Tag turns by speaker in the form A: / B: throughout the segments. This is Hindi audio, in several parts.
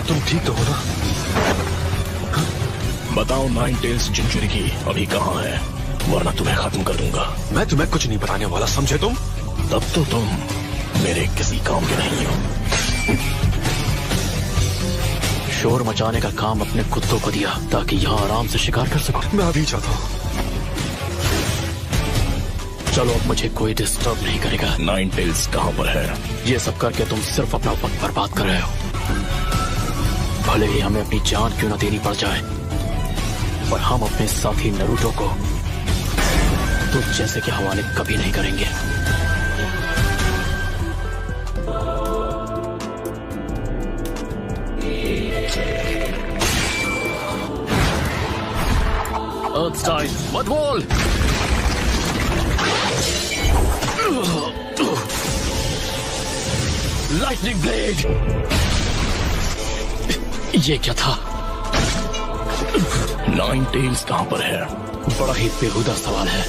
A: तुम ठीक तो हो ना?
B: बताओ नाइन टेल्स जिंजुरिकी अभी कहाँ है, वरना तुम्हें खत्म कर दूंगा।
A: मैं तुम्हें कुछ नहीं बताने वाला, समझे तुम?
B: तब तो तुम मेरे किसी काम के नहीं हो।
C: शोर मचाने का काम अपने कुत्तों को दिया ताकि यहाँ आराम से शिकार कर सको।
A: मैं अभी जाता हूँ।
C: चलो, अब मुझे कोई डिस्टर्ब नहीं करेगा।
B: नाइन टेल्स कहाँ पर है?
C: ये सब करके तुम सिर्फ अपना वक्त बर्बाद कर रहे हो। भले ही हमें अपनी जान क्यों न देनी पड़ जाए, पर हम अपने साथी नरूटो को तो जैसे के हवाले कभी नहीं करेंगे। Earthstein, mud wall! Lightning blade! ये क्या था?
B: नाइन टेल्स कहाँ पर है?
C: बड़ा ही बेहुदा सवाल है।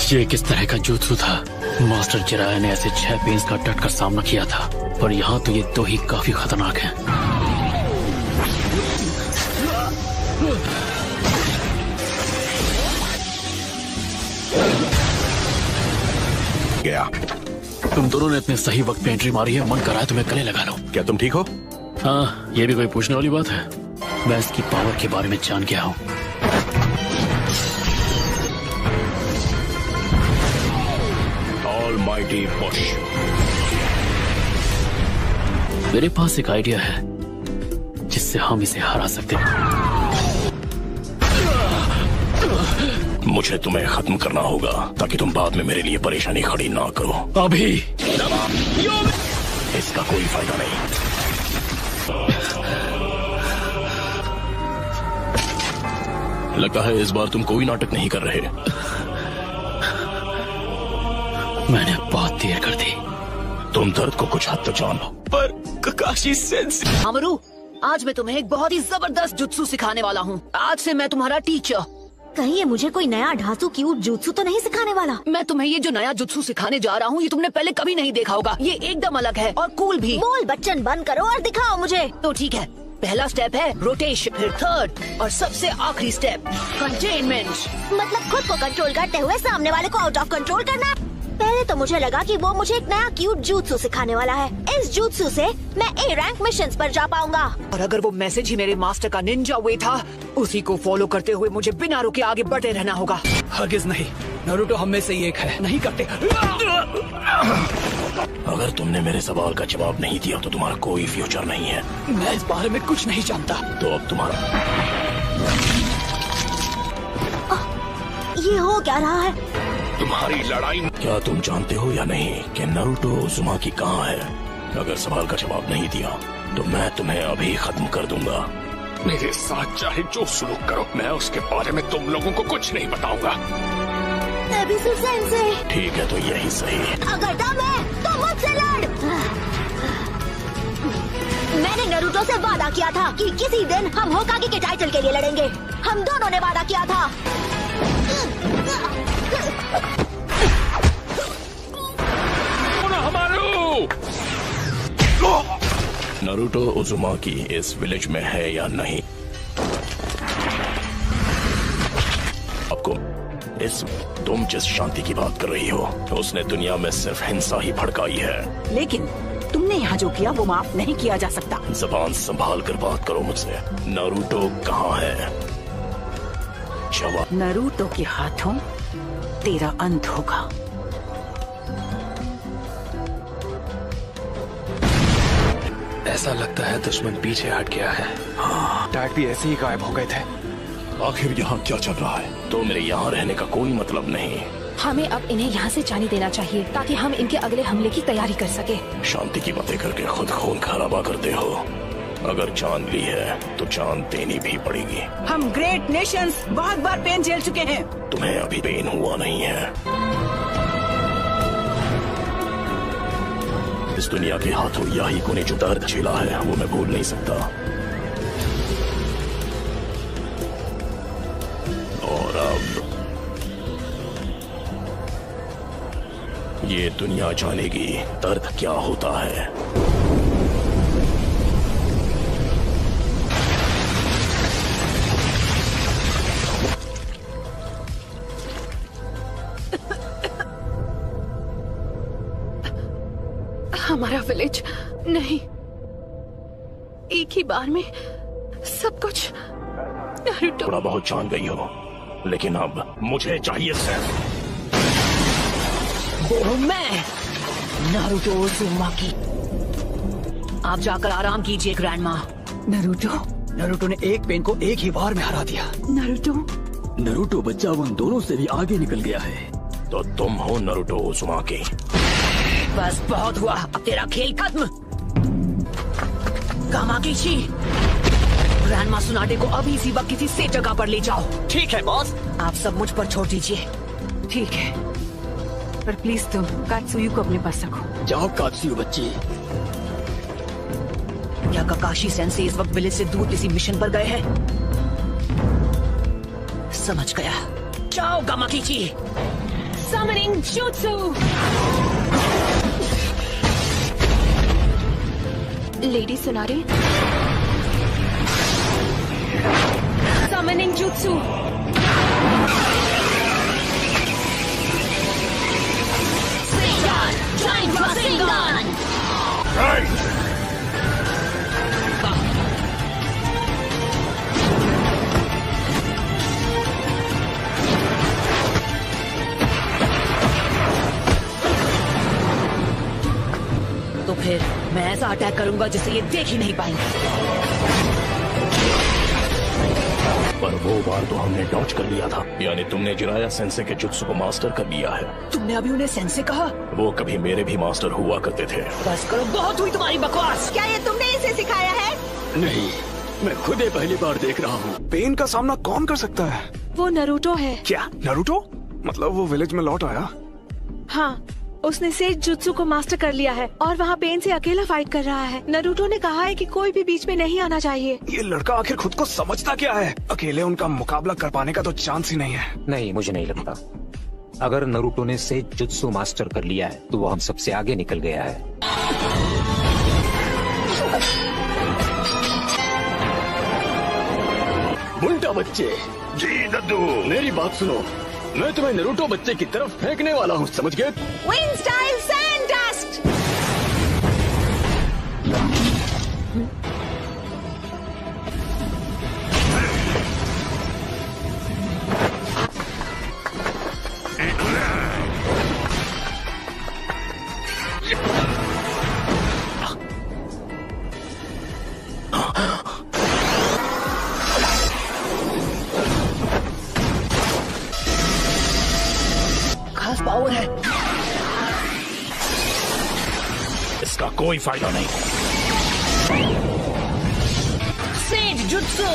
C: ये किस तरह का jutsu था? मास्टर जिराया ने ऐसे 6 पेंस का डटकर सामना किया था, पर यहाँ तो ये 2 ही काफी खतरनाक हैं।
A: गया।
C: तुम दोनों ने इतने सही वक्त पे एंट्री मारी है, मन कर रहा है तुम्हें गले लगा लो।
A: क्या तुम ठीक हो?
C: हाँ, ये भी कोई पूछने वाली बात है? मैं इसकी पावर के बारे में जान गया हूँ।
B: Almighty push.
C: मेरे पास एक आइडिया है जिससे हम इसे हरा सकते हैं।
B: मुझे तुम्हें खत्म करना होगा ताकि तुम बाद में मेरे लिए परेशानी खड़ी ना करो।
C: अभी
B: इसका कोई फायदा नहीं। लगता है इस बार तुम कोई नाटक नहीं कर रहे।
C: मैंने बहुत देर कर दी।
B: तुम दर्द को कुछ हद तक जानो, पर ककाशी सेंसेई।
D: आमरू, आज मैं तुम्हें एक बहुत ही जबरदस्त जुत्सु सिखाने वाला हूँ। आज से मैं तुम्हारा टीचर।
E: कहीं ये मुझे कोई नया ढांसू क्यूट जुत्सु तो नहीं सिखाने वाला?
D: मैं तुम्हें ये जो नया जुत्सु सिखाने जा रहा हूँ, ये तुमने पहले कभी नहीं देखा होगा। ये एकदम अलग है और कूल भी।
E: बोल बच्चन बंद करो और दिखाओ मुझे।
D: तो ठीक है, पहला स्टेप है रोटेशन, फिर थर्ड और सबसे आखिरी स्टेप कंटेनमेंट।
E: मतलब खुद को कंट्रोल करते हुए सामने वाले को आउट ऑफ कंट्रोल करना। पहले तो मुझे लगा कि वो मुझे एक नया क्यूट जुत्सु सिखाने वाला है। इस जुत्सु से मैं ए रैंक मिशंस पर जा पाऊंगा।
D: और अगर वो मैसेज ही मेरे मास्टर का निंजा वे था, उसी को फॉलो करते हुए मुझे बिना रुके आगे बढ़ते रहना होगा।
F: हरगिज़ नहीं, नारुतो हम में से ही एक है, नहीं करते।
B: अगर तुमने मेरे सवाल का जवाब नहीं दिया तो तुम्हारा कोई फ्यूचर नहीं है।
F: मैं इस बारे में कुछ नहीं जानता।
B: तो अब तुम्हारा
E: ये हो क्या रहा है?
B: तुम्हारी लड़ाई। क्या तुम जानते हो या नहीं कि नारुतो उज़ुमाकी कहाँ है? अगर सवाल का जवाब नहीं दिया तो मैं तुम्हें अभी खत्म कर दूंगा।
G: मेरे साथ चाहे जो सुलूक करो, मैं उसके बारे में तुम लोगों को कुछ नहीं बताऊंगा।
E: एबिसु सेंसेई।
B: ठीक है, तो यही सही।
E: अगर दम है तो मुझसे लड़। मैंने नारुतो से वादा किया था कि किसी दिन हम होकागे के टाइटल के लिए लड़ेंगे। हम दोनों ने वादा किया था।
B: नारुतो उज़ुमाकी इस विलेज में है या नहीं? आपको तुम जिस शांति की बात कर रही हो, उसने दुनिया में सिर्फ हिंसा ही भड़काई है।
D: लेकिन तुमने यहाँ जो किया वो माफ नहीं किया जा सकता।
B: जबान संभाल कर बात करो मुझसे। नारुतो कहाँ है? जवाब।
D: नारुतो के हाथों तेरा अंत होगा।
A: ऐसा लगता है दुश्मन पीछे हट गया है। हाँ, डैड भी ऐसे ही गायब हो गए थे।
B: आखिर यहाँ क्या चल रहा है? तो मेरे यहाँ रहने का कोई मतलब नहीं।
H: हमें अब इन्हें यहाँ से जाने देना चाहिए ताकि हम इनके अगले हमले की तैयारी कर सके।
B: शांति की बातें करके खुद खून खराबा करते हो। अगर जान ली है तो जान देनी भी पड़ेगी।
D: हम ग्रेट नेशंस बहुत बार पेन झेल चुके हैं।
B: तुम्हें अभी पेन हुआ नहीं है। इस दुनिया के हाथों याहिको ने जो दर्द झेला है वो मैं भूल नहीं सकता। ये दुनिया जानेगी दर्द क्या होता है।
H: हमारा विलेज नहीं, एक ही बार में सब कुछ। नारुतो,
B: थोड़ा बहुत जान गई हो, लेकिन अब मुझे चाहिए सिर्फ
D: वो हूँ मैं, नारुतो उज़ुमाकी। आप जाकर आराम कीजिए ग्रैंडमा।
F: नरूटो ने एक पेन को एक ही बार में हरा दिया।
C: नरूटो बच्चा उन दोनों से भी आगे निकल गया है।
B: तो तुम हो नारुतो उज़ुमाकी।
D: बस बहुत हुआ, अब तेरा खेल खत्म। कामाकीची, ग्रैंडमा सुनाटे को अभी इसी वक्त किसी सेफ जगह पर ले जाओ।
F: ठीक है बॉस।
D: आप सब मुझ पर छोड़ दीजिए।
H: ठीक है, पर प्लीज तुम कात्सुयु को अपने पास रखो।
C: जाओ कात्सुयु बच्ची।
D: क्या ककाशी सेंसे इस वक्त विलेज से दूर किसी मिशन पर गए हैं? समझ गया। जाओ कामाकीची।
H: Summoning Jutsu! Lady Sonare. Summoning Jutsu!
E: Rasengan! Giant Rasengan!
D: तो फिर मैं ऐसा अटैक करूंगा जिसे ये देख ही नहीं पाएंगे।
B: पर वो बार तो हमने डॉज कर लिया था, यानी तुमने जिराया सेंसे के जुत्सु को मास्टर कर लिया है।
D: तुमने अभी उन्हें सेंसे कहा?
B: वो कभी मेरे भी मास्टर हुआ करते थे।
D: बस करो, बहुत हुई तुम्हारी बकवास।
E: क्या ये तुमने इसे सिखाया है?
C: नहीं, मैं खुद ही पहली बार देख रहा हूँ।
A: पेन का सामना कौन कर सकता है?
H: वो नरूटो है।
A: क्या नारुतो? मतलब वो विलेज में लौट आया?
H: हाँ, उसने सेज जुत्सु को मास्टर कर लिया है और वहाँ पेन से अकेला फाइट कर रहा है। नरूटो ने कहा है कि कोई भी बीच में नहीं आना चाहिए।
A: ये लड़का आखिर खुद को समझता क्या है? अकेले उनका मुकाबला कर पाने का तो चांस ही नहीं है।
I: नहीं, मुझे नहीं लगता। अगर नरूटो ने सेज जुत्सु मास्टर कर लिया है तो वो हम सबसे आगे निकल गया है।
C: बुंटा बच्चे।
B: जी दद्दू।
C: मेरी बात सुनो, मैं तुम्हें नरूटो बच्चे की तरफ फेंकने वाला हूँ, समझ गए?
E: Wind style sand dust!
D: खास पावर है।
B: इसका कोई फायदा नहीं।
D: Sage jutsu,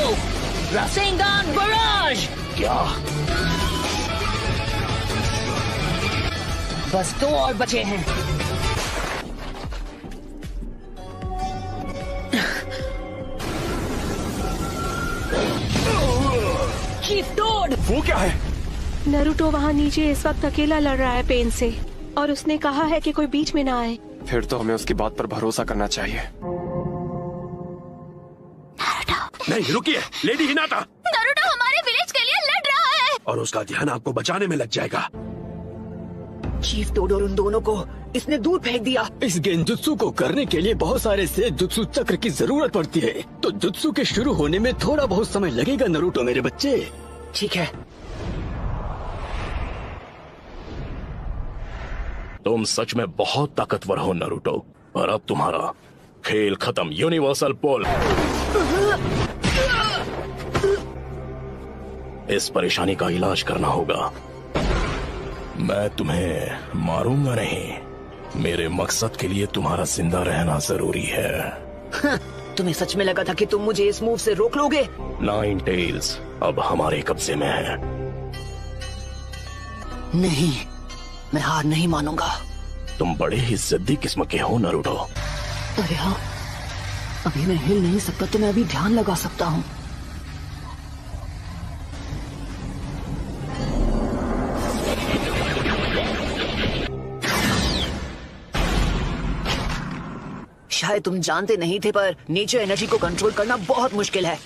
D: Rasengan barrage.
B: क्या?
D: बस 2 और बचे हैं। Chief toad.
A: वो क्या है?
H: नरूटो वहाँ नीचे इस वक्त अकेला लड़ रहा है पेन से, और उसने कहा है कि कोई बीच में ना आए।
A: फिर तो हमें उसकी बात पर भरोसा करना चाहिए।
B: नहीं, रुकिए, लेडी हिनाटा।
E: नारुतो हमारे विलेज के लिए लड़ रहा है।
B: और उसका ध्यान आपको बचाने में लग जाएगा।
D: चीफ टोड और उन दोनों को इसने दूर फेंक दिया।
C: इस गेंजुत्सु को करने के लिए बहुत सारे सेज जुत्सु चक्र की जरूरत पड़ती है, तो जुत्सु के शुरू होने में थोड़ा बहुत समय लगेगा नरूटो मेरे बच्चे।
D: ठीक है।
B: तुम सच में बहुत ताकतवर हो नारुतो, और अब तुम्हारा खेल खत्म। यूनिवर्सल पोल। इस परेशानी का इलाज करना होगा। मैं तुम्हें मारूंगा नहीं, मेरे मकसद के लिए तुम्हारा जिंदा रहना जरूरी है।
D: तुम्हें सच में लगा था कि तुम मुझे इस मूव से रोक लोगे?
B: 9 टेल्स अब हमारे कब्जे में है।
D: नहीं, मैं हार नहीं मानूंगा।
B: तुम बड़े ही जिद्दी किस्म के हो नारुतो।
D: अरे हाँ, अभी मैं हिल नहीं सकता तो मैं अभी ध्यान लगा सकता हूँ। शायद तुम जानते नहीं थे, पर नेचर एनर्जी को कंट्रोल करना बहुत मुश्किल है।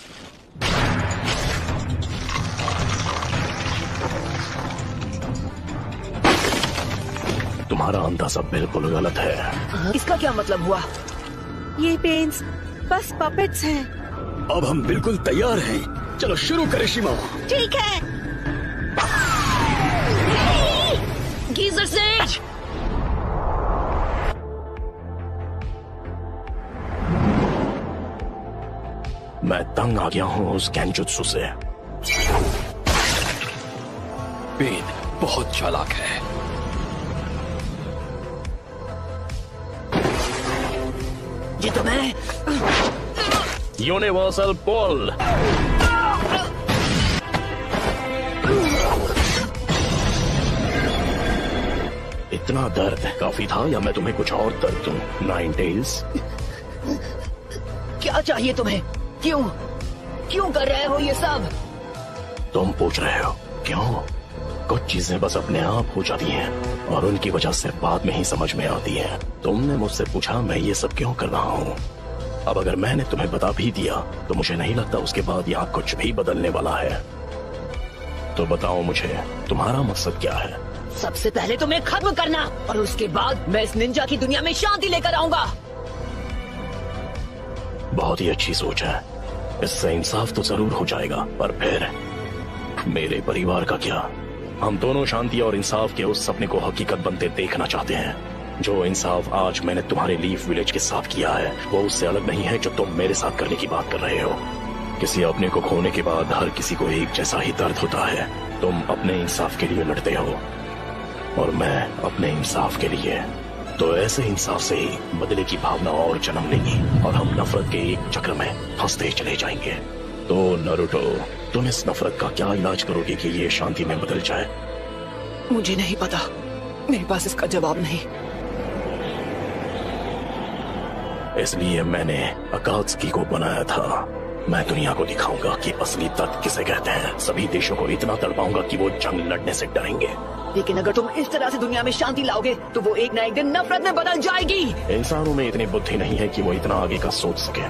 B: तुम्हारा अंदाजा बिल्कुल गलत है।
D: इसका क्या मतलब हुआ?
H: ये पेन्स बस पपेट्स हैं।
C: अब हम बिल्कुल तैयार हैं। चलो शुरू करें शिमा।
H: ठीक है।
D: Geyser says!
B: मैं तंग आ गया हूँ उस गेंजुत्सु से।
A: पेन बहुत चालाक है।
D: ये तो मैं।
B: यूनिवर्सल पुल। इतना दर्द काफी था या मैं तुम्हें कुछ और दर्द दूं? नाइन टेल्स,
D: क्या चाहिए तुम्हें? क्यों कर रहे हो ये सब?
B: तुम पूछ रहे हो क्यों? कुछ चीजें बस अपने आप हो जाती हैं और उनकी वजह से बाद में ही समझ में आती हैं। तुमने मुझसे पूछा मैं ये सब क्यों कर रहा हूँ। अब अगर मैंने तुम्हें बता भी दिया तो मुझे नहीं लगता उसके बाद यहाँ कुछ भी बदलने वाला है। तो बताओ मुझे तुम्हारा मकसद क्या है?
D: सबसे पहले तुम्हें खत्म करना, और उसके बाद मैं इस निंजा की दुनिया में शांति लेकर आऊंगा।
B: बहुत ही अच्छी सोच है। इससे इंसाफ तो जरूर हो जाएगा, पर फिर मेरे परिवार का क्या? हम दोनों शांति और इंसाफ के उस सपने को हकीकत बनते देखना चाहते हैं। जो इंसाफ आज मैंने तुम्हारे लीफ विलेज के साथ किया है वो उससे अलग नहीं है जो तुम मेरे साथ करने की बात कर रहे हो। किसी अपने को खोने के बाद हर किसी को एक जैसा ही दर्द होता है। तुम अपने इंसाफ के लिए लड़ते हो और मैं अपने इंसाफ के लिए। तो ऐसे इंसाफ से ही बदले की भावना और जन्म लेगी और हम नफरत के एक चक्र में फंसते चले जाएंगे। तो नारुतो, तुम इस नफरत का क्या इलाज करोगे कि ये शांति में बदल जाए?
D: मुझे नहीं पता, मेरे पास इसका जवाब नहीं।
B: इसलिए मैंने अकात्सुकी को बनाया था। मैं दुनिया को दिखाऊंगा कि असली तत्व किसे कहते हैं। सभी देशों को इतना तड़पाऊंगा कि वो जंग लड़ने से डरेंगे।
D: लेकिन अगर तुम इस तरह से दुनिया में शांति लाओगे तो वो एक ना एक दिन नफरत में बदल जाएगी।
B: इंसानों में इतनी बुद्धि नहीं है कि वो इतना आगे का सोच सके।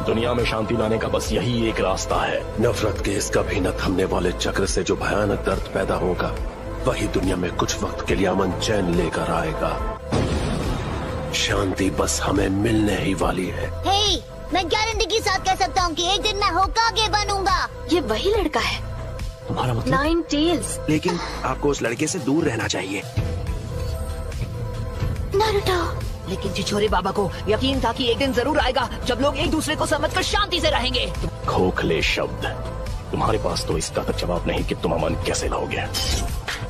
B: दुनिया में शांति लाने का बस यही एक रास्ता है।
J: नफरत के इसका भी न थमने वाले चक्र से जो भयानक दर्द पैदा होगा वही दुनिया में कुछ वक्त के लिए अमन चैन लेकर आएगा। शांति बस हमें मिलने ही वाली है।
E: हे, मैं गारंटी के साथ कह सकता हूँ कि एक दिन मैं होकागे बनूंगा।
H: ये वही लड़का है,
B: तुम्हारा मतलब?
H: Nine tails.
J: लेकिन आपको उस लड़के से दूर रहना चाहिए।
E: नारुतो,
D: लेकिन छिछोरे बाबा को यकीन था कि एक दिन जरूर आएगा जब लोग एक दूसरे को समझकर शांति से रहेंगे।
B: खोखले शब्द। तुम्हारे पास तो इसका तक जवाब नहीं कि तुम अमन कैसे लाओगे।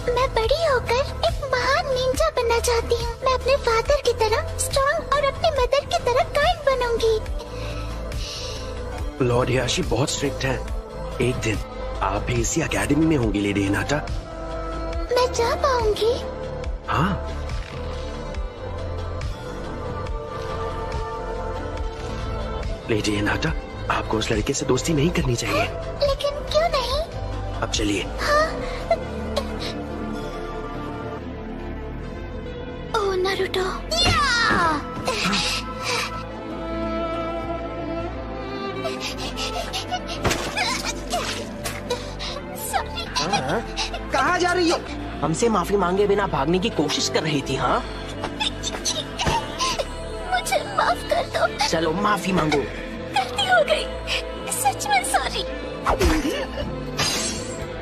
E: मैं बड़ी होकर एक महान निंजा बनना चाहती हूँ। मैं अपने फादर की तरह स्ट्रॉन्ग और अपनी मदर की तरह काइंड बनूंगी।
J: लॉर्ड याशी बहुत स्ट्रिक्ट है। एक दिन आप भी इसी एकेडमी में होंगी लेडी हिनाटा।
E: मैं जा पाऊंगी?
J: हाँ। लेडी हिनाटा, आपको उस लड़के से दोस्ती नहीं करनी चाहिए।
E: लेकिन क्यों नहीं?
J: अब चलिए।
E: हाँ। ओह नारुतो।
F: कहाँ जा रही हो?
K: हमसे माफी मांगे बिना भागने की कोशिश कर रही थी। हाँ,
E: मुझे माफ कर दो।
K: चलो माफी मांगो।
E: गलती हो गई, सच में सॉरी।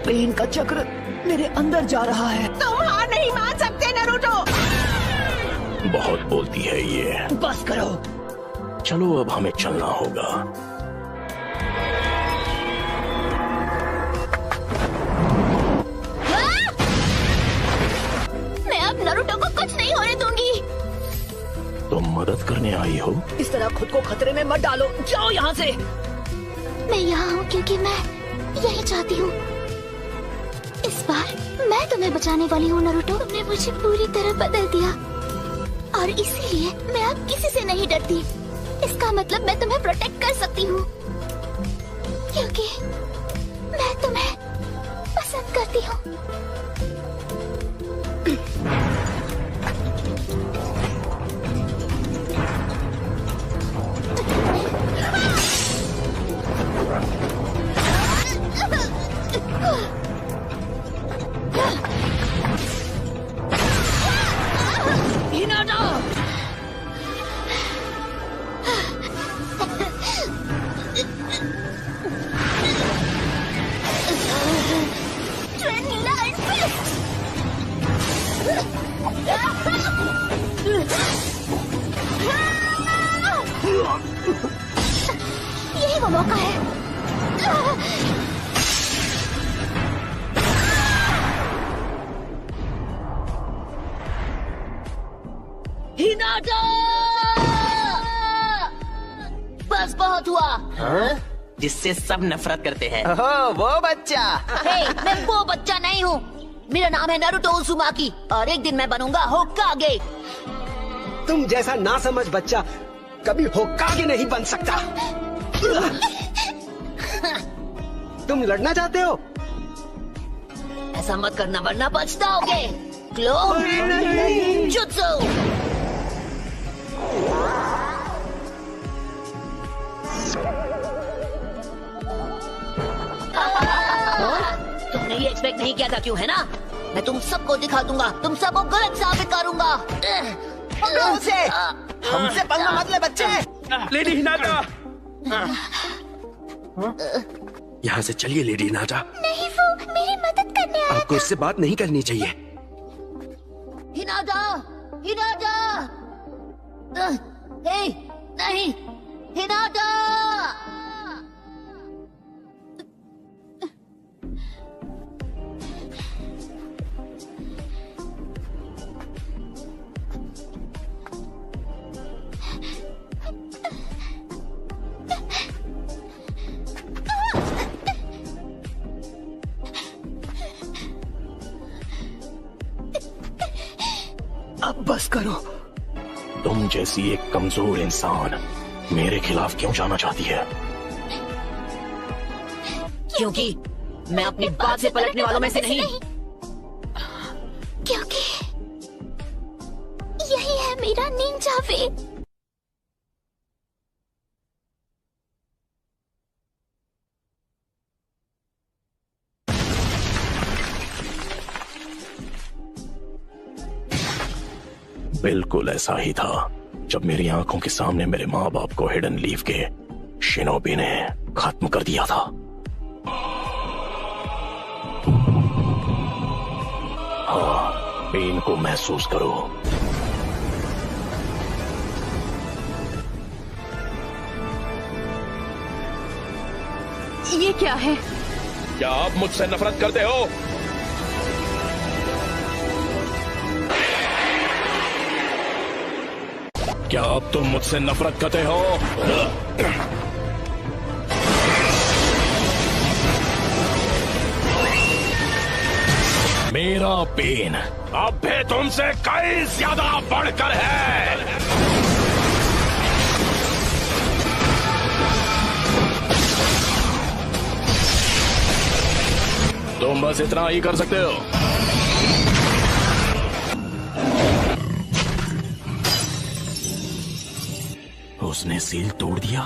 D: पेन का चक्र मेरे अंदर जा रहा है।
H: तुम हार नहीं मान सकते नारुतो।
B: बहुत बोलती है ये।
D: बस करो।
B: चलो अब हमें चलना होगा।
E: मैं अब नारुतो को कुछ नहीं होने दूंगी।
B: तुम मदद करने आई हो?
D: इस तरह खुद को खतरे में मत डालो। जाओ यहाँ से।
E: मैं यहाँ हूँ क्योंकि मैं यही चाहती हूँ। इस बार मैं तुम्हें बचाने वाली हूँ नारुतो। तुमने मुझे पूरी तरह बदल दिया और इसीलिए मैं अब किसी से नहीं डरती। इसका मतलब मैं तुम्हें प्रोटेक्ट कर सकती हूँ क्योंकि मैं तुम्हें पसंद करती हूँ। को मौका है।
D: हिनाटा! बस बहुत हुआ।
K: हाँ? जिससे सब नफरत करते हैं।
L: वो बच्चा।
D: मैं वो बच्चा नहीं हूँ। मेरा नाम है नारुतो उज़ुमाकी और एक दिन मैं बनूंगा होकागे।
L: तुम जैसा नासमझ बच्चा कभी होकागे नहीं बन सकता। तुम लड़ना चाहते हो?
D: ऐसा मत करना वरना पछताओगे। Clone jutsu. तुमने ये एक्सपेक्ट नहीं किया था क्यों, है ना? मैं तुम सबको दिखा दूंगा, तुम सबको गलत साबित करूंगा।
L: हमसे पंगा मत ले बच्चे।
G: लेडी हिनाटा, यहाँ से चलिए लेडी हिनाटा।
E: नहीं, वो मेरी मदद करने आया।
G: आपको इससे बात नहीं करनी चाहिए।
D: हिनाटा, हिनाटा, नहीं, हिनाटा।
L: अब बस करो।
B: तुम जैसी एक कमजोर इंसान मेरे खिलाफ क्यों जाना चाहती है?
D: क्योंकि मैं अपनी बात से पलटने वालों में से नहीं।
E: क्योंकि यही है मेरा निंजा वे।
B: बिल्कुल ऐसा ही था जब मेरी आंखों के सामने मेरे माँ बाप को हिडन लीफ के शिनोबी ने खत्म कर दिया था। हाँ, पेन को महसूस करो।
H: ये क्या है?
G: क्या आप मुझसे नफरत करते हो? क्या अब तुम मुझसे नफरत करते हो? मेरा पेन अब भी तुमसे कई ज्यादा बढ़कर है। तुम बस इतना ही कर सकते हो। उसने सील तोड़ दिया।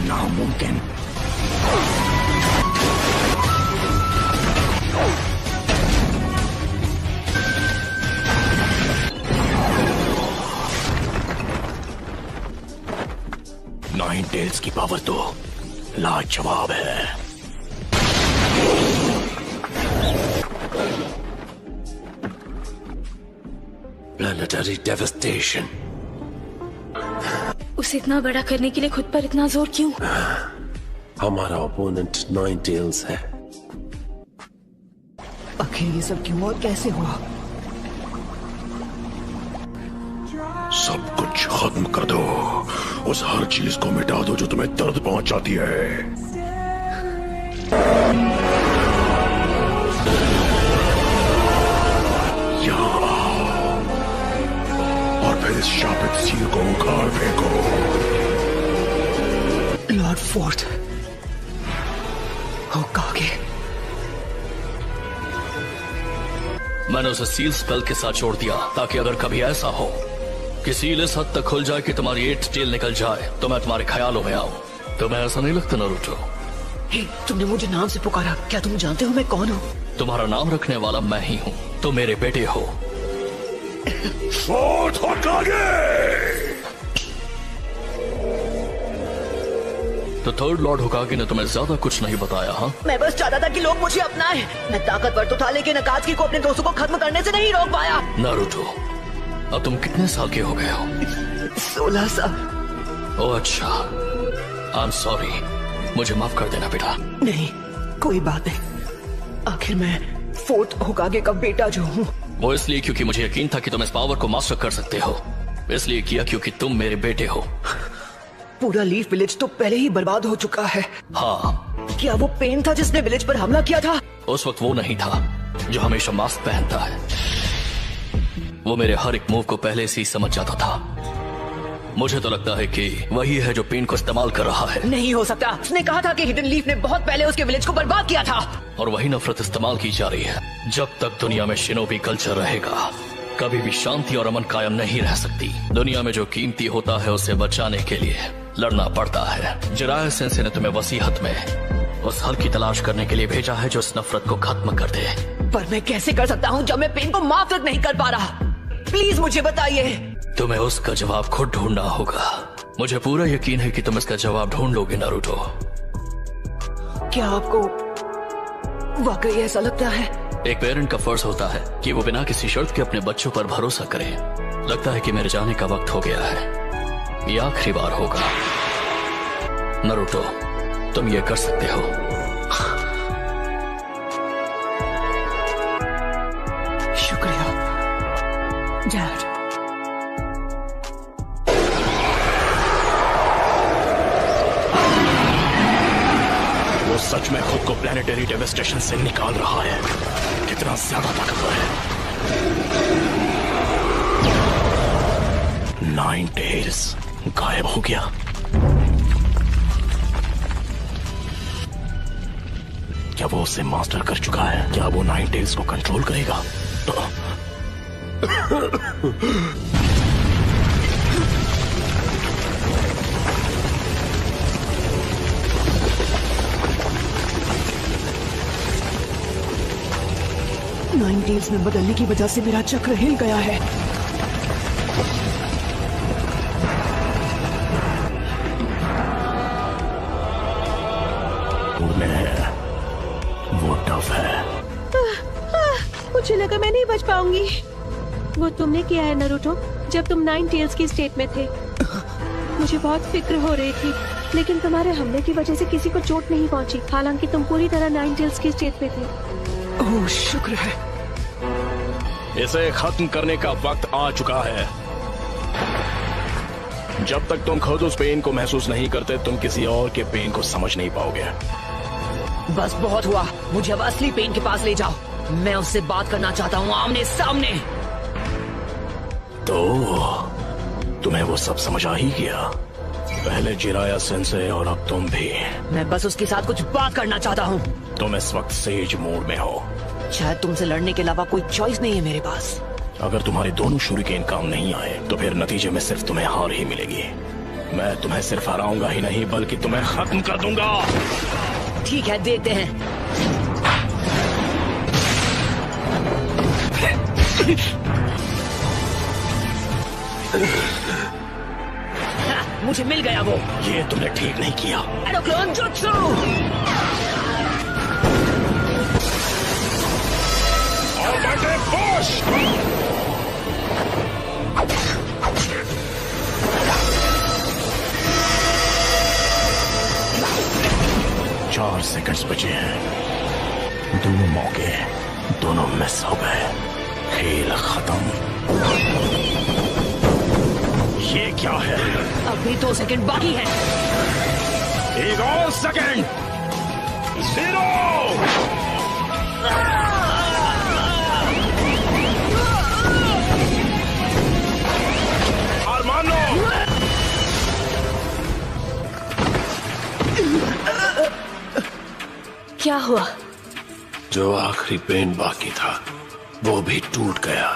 G: नामुमकिन। नाइन टेल्स की पावर तो लाजवाब है। Planetary devastation.
H: उसे इतना बड़ा करने के लिए खुद पर इतना जोर क्यों?
J: हमारा ओपोनेंट नाइन टेल्स है।
F: आखिर ये सब क्यों और कैसे हुआ?
G: सब कुछ खत्म कर दो। उस हर चीज को मिटा दो जो तुम्हें दर्द पहुंचाती है। इस शापित सील को उखाड़ फेंको।
F: Lord fourth, होकागे।
C: मैंने उसे सील स्पेल के साथ छोड़ दिया ताकि अगर कभी ऐसा हो कि सील इस हद तक खुल जाए कि तुम्हारी 8 टेल निकल जाए तो मैं तुम्हारे ख्यालों में आऊं। तुम्हें ऐसा नहीं लगता नारुतो?
F: तुमने मुझे नाम से पुकारा, क्या तुम जानते हो मैं कौन हूँ?
C: तुम्हारा नाम रखने वाला मैं ही हूँ। तुम मेरे बेटे हो। तो थर्ड लॉर्ड होकागे ने तुम्हें ज्यादा कुछ नहीं बताया? हाँ,
D: मैं बस चाहता था कि लोग मुझे अपनाएं। मैं ताकतवर तो था, लेकिन अकात्सुकी को अपने दोस्तों को खत्म करने से नहीं रोक पाया।
C: नारुतो, अब तुम कितने साल के हो गए हो?
D: 16 साल।
C: ओह अच्छा, आई एम सॉरी, मुझे माफ कर देना बेटा।
D: नहीं, कोई बात नहीं। आखिर मैं फोर्थ होकागे का बेटा जो हूँ।
C: वो इसलिए क्योंकि मुझे यकीन था कि तुम इस पावर को मास्टर कर सकते हो, इसलिए किया क्योंकि तुम मेरे बेटे हो।
D: पूरा लीफ विलेज तो पहले ही बर्बाद हो चुका है।
C: हाँ।
D: क्या वो पेन था जिसने विलेज पर हमला किया था?
C: उस वक्त वो नहीं था जो हमेशा मास्क पहनता है। वो मेरे हर एक मूव को पहले से ही समझ जाता था। मुझे तो लगता है कि वही है जो पेन को इस्तेमाल कर रहा है।
D: नहीं हो सकता। उसने कहा था कि हिडन लीफ ने बहुत पहले उसके विलेज को बर्बाद किया था।
C: और वही नफरत इस्तेमाल की जा रही है। जब तक दुनिया में शिनोबी कल्चर रहेगा, कभी भी शांति और अमन कायम नहीं रह सकती। दुनिया में जो कीमती होता है उसे बचाने के लिए लड़ना पड़ता है। जिराया सेंसे ने तुम्हें वसीहत में उस हल की तलाश करने के लिए भेजा है जो इस नफरत को खत्म कर दे।
D: पर मैं कैसे कर सकता हूँ जब मैं पेन को माफ तक नहीं कर पा रहा? प्लीज मुझे बताइए।
C: तुम्हें उसका जवाब खुद ढूंढना होगा। मुझे पूरा यकीन है कि तुम इसका जवाब ढूंढ लोगे नारुतो।
D: क्या आपको वाकई ऐसा लगता है?
C: एक पेरेंट का फर्ज होता है कि वो बिना किसी शर्त के अपने बच्चों पर भरोसा करे। लगता है कि मेरे जाने का वक्त हो गया है। ये आखिरी बार होगा। नारुतो, तुम ये कर सकते हो।
D: शुक्रिया डैड।
B: वो सच में खुद को प्लेनेटरी डेवास्टेशन से निकाल रहा है। कितना ज्यादा ताकतवर है। 9 टेल्स गायब हो गया। क्या वो उसे मास्टर कर चुका है? क्या वो 9 टेल्स को कंट्रोल करेगा?
D: नाइन टेल्स में बदलने की वजह से मेरा चक्र हिल गया है।
B: वो टफ है।
H: मुझे लगा मैं नहीं बच पाऊंगी। वो तुमने किया है नारुतो, जब तुम 9 टेल्स की स्टेट में थे। मुझे बहुत फिक्र हो रही थी, लेकिन तुम्हारे हमले की वजह से किसी को चोट नहीं पहुंची। हालांकि तुम पूरी तरह 9 टेल्स की स्टेट में थे।
D: ओह शुक्र है।
B: इसे खत्म करने का वक्त आ चुका है। जब तक तुम खुद उस पेन को महसूस नहीं करते, तुम किसी और के पेन को समझ नहीं पाओगे।
D: बस बहुत हुआ। मुझे अब असली पेन के पास ले जाओ। मैं उससे बात करना चाहता हूँ, आमने सामने।
B: तो तुम्हें वो सब समझ आ ही गया। पहले जिराया सेंसे और अब तुम भी।
D: मैं बस उसके साथ कुछ बात करना चाहता हूँ।
B: तुम इस वक्त सेज मोड में हो।
D: शायद तुमसे लड़ने के अलावा कोई चॉइस नहीं है मेरे पास।
B: अगर तुम्हारे दोनों शूरिकेन काम नहीं आए तो फिर नतीजे में सिर्फ तुम्हें हार ही मिलेगी। मैं तुम्हें सिर्फ हराऊंगा ही नहीं, बल्कि तुम्हें खत्म कर दूंगा।
D: ठीक है, देखते हैं। मुझे मिल गया वो।
B: ये तुमने ठीक नहीं किया।
D: एडोक्लोन जुत्सु।
B: 4 सेकंड्स बचे हैं। दोनों मौके दोनों मिस हो गए। खेल खत्म। ये क्या है?
D: अभी 2 सेकंड बाकी है।
B: एक और सेकंड। 0। हार मान लो।
H: क्या हुआ?
J: जो आखिरी पेन बाकी था वो भी टूट गया।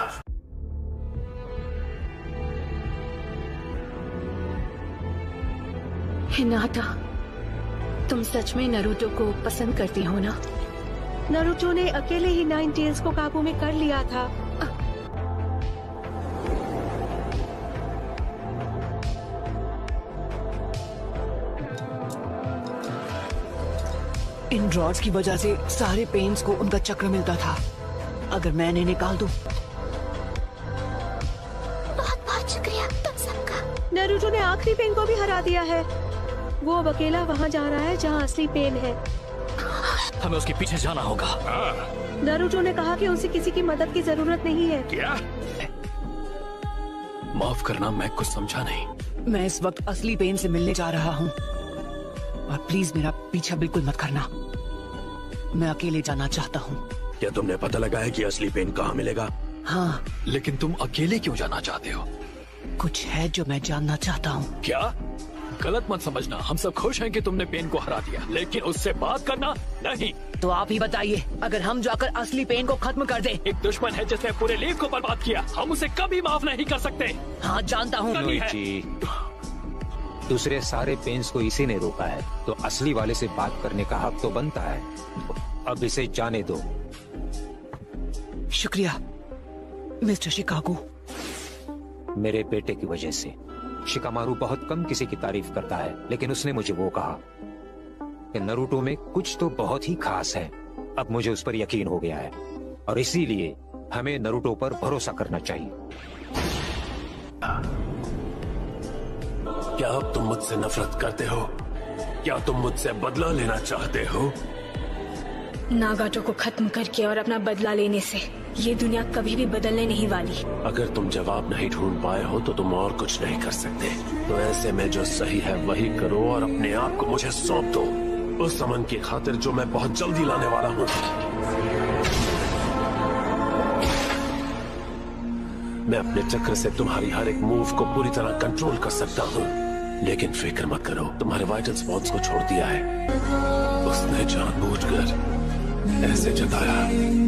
H: हिनाटा, तुम सच में नारुतो को पसंद करती हो ना? नारुतो ने अकेले ही 9 टेल्स को काबू में कर लिया था।
F: इन रॉड्स की वजह से सारे पेन्स को उनका चक्र मिलता था। अगर मैं इन्हें निकाल दूं।
E: बहुत बहुत शुक्रिया तुम सबका।
H: नारुतो ने आखिरी पेन को भी हरा दिया है। वो अब अकेला वहाँ जा रहा है जहाँ असली पेन है।
C: हमें उसके पीछे जाना होगा।
H: नारुतो ने कहा कि उसे किसी की मदद की जरूरत नहीं है।
C: क्या? माफ करना, मैं कुछ समझा नहीं।
F: मैं इस वक्त असली पेन से मिलने जा रहा हूँ और प्लीज मेरा पीछा बिल्कुल मत करना। मैं अकेले जाना चाहता हूँ।
J: क्या तुमने पता लगाया कि असली पेन कहाँ मिलेगा?
F: हाँ।
C: लेकिन तुम अकेले क्यों जाना चाहते हो?
F: कुछ है जो मैं जानना चाहता हूँ।
C: क्या? गलत मत समझना, हम सब खुश हैं कि तुमने पेन को हरा दिया, लेकिन उससे बात करना नहीं।
F: तो आप ही बताइए, अगर हम जाकर असली पेन को खत्म कर दें।
C: एक दुश्मन है जिसने पूरे लीग को बर्बाद किया, हम उसे कभी माफ नहीं कर सकते।
F: हाँ जानता हूँ।
I: दूसरे सारे पेन्स को इसी ने रोका है, तो असली वाले से बात करने का हक तो बनता है। अब इसे जाने दो।
F: शुक्रिया मिस्टर शिकागो।
I: मेरे बेटे की वजह से शिकामारू बहुत कम किसी की तारीफ करता है, लेकिन उसने मुझे वो कहा कि नारुतो में कुछ तो बहुत ही खास है। अब मुझे उस पर यकीन हो गया है और इसीलिए हमें नारुतो पर भरोसा करना चाहिए।
J: क्या अब तुम मुझसे नफरत करते हो? क्या तुम मुझसे बदला लेना चाहते हो?
M: नागाटो को खत्म करके और अपना बदला लेने से ये दुनिया कभी भी बदलने नहीं वाली।
J: अगर तुम जवाब नहीं ढूंढ पाए हो तो तुम और कुछ नहीं कर सकते। तो ऐसे में जो सही है वही करो और अपने आप को मुझे सौंप दो, उस अमन की खातिर जो मैं बहुत जल्दी लाने वाला हूँ। मैं अपने चक्र से तुम्हारी हर एक मूव को पूरी तरह कंट्रोल कर सकता हूँ, लेकिन फिक्र मत करो, तुम्हारे वाइटल स्पॉट्स को छोड़ दिया है। उसने जानबूझकर ऐसे जताया।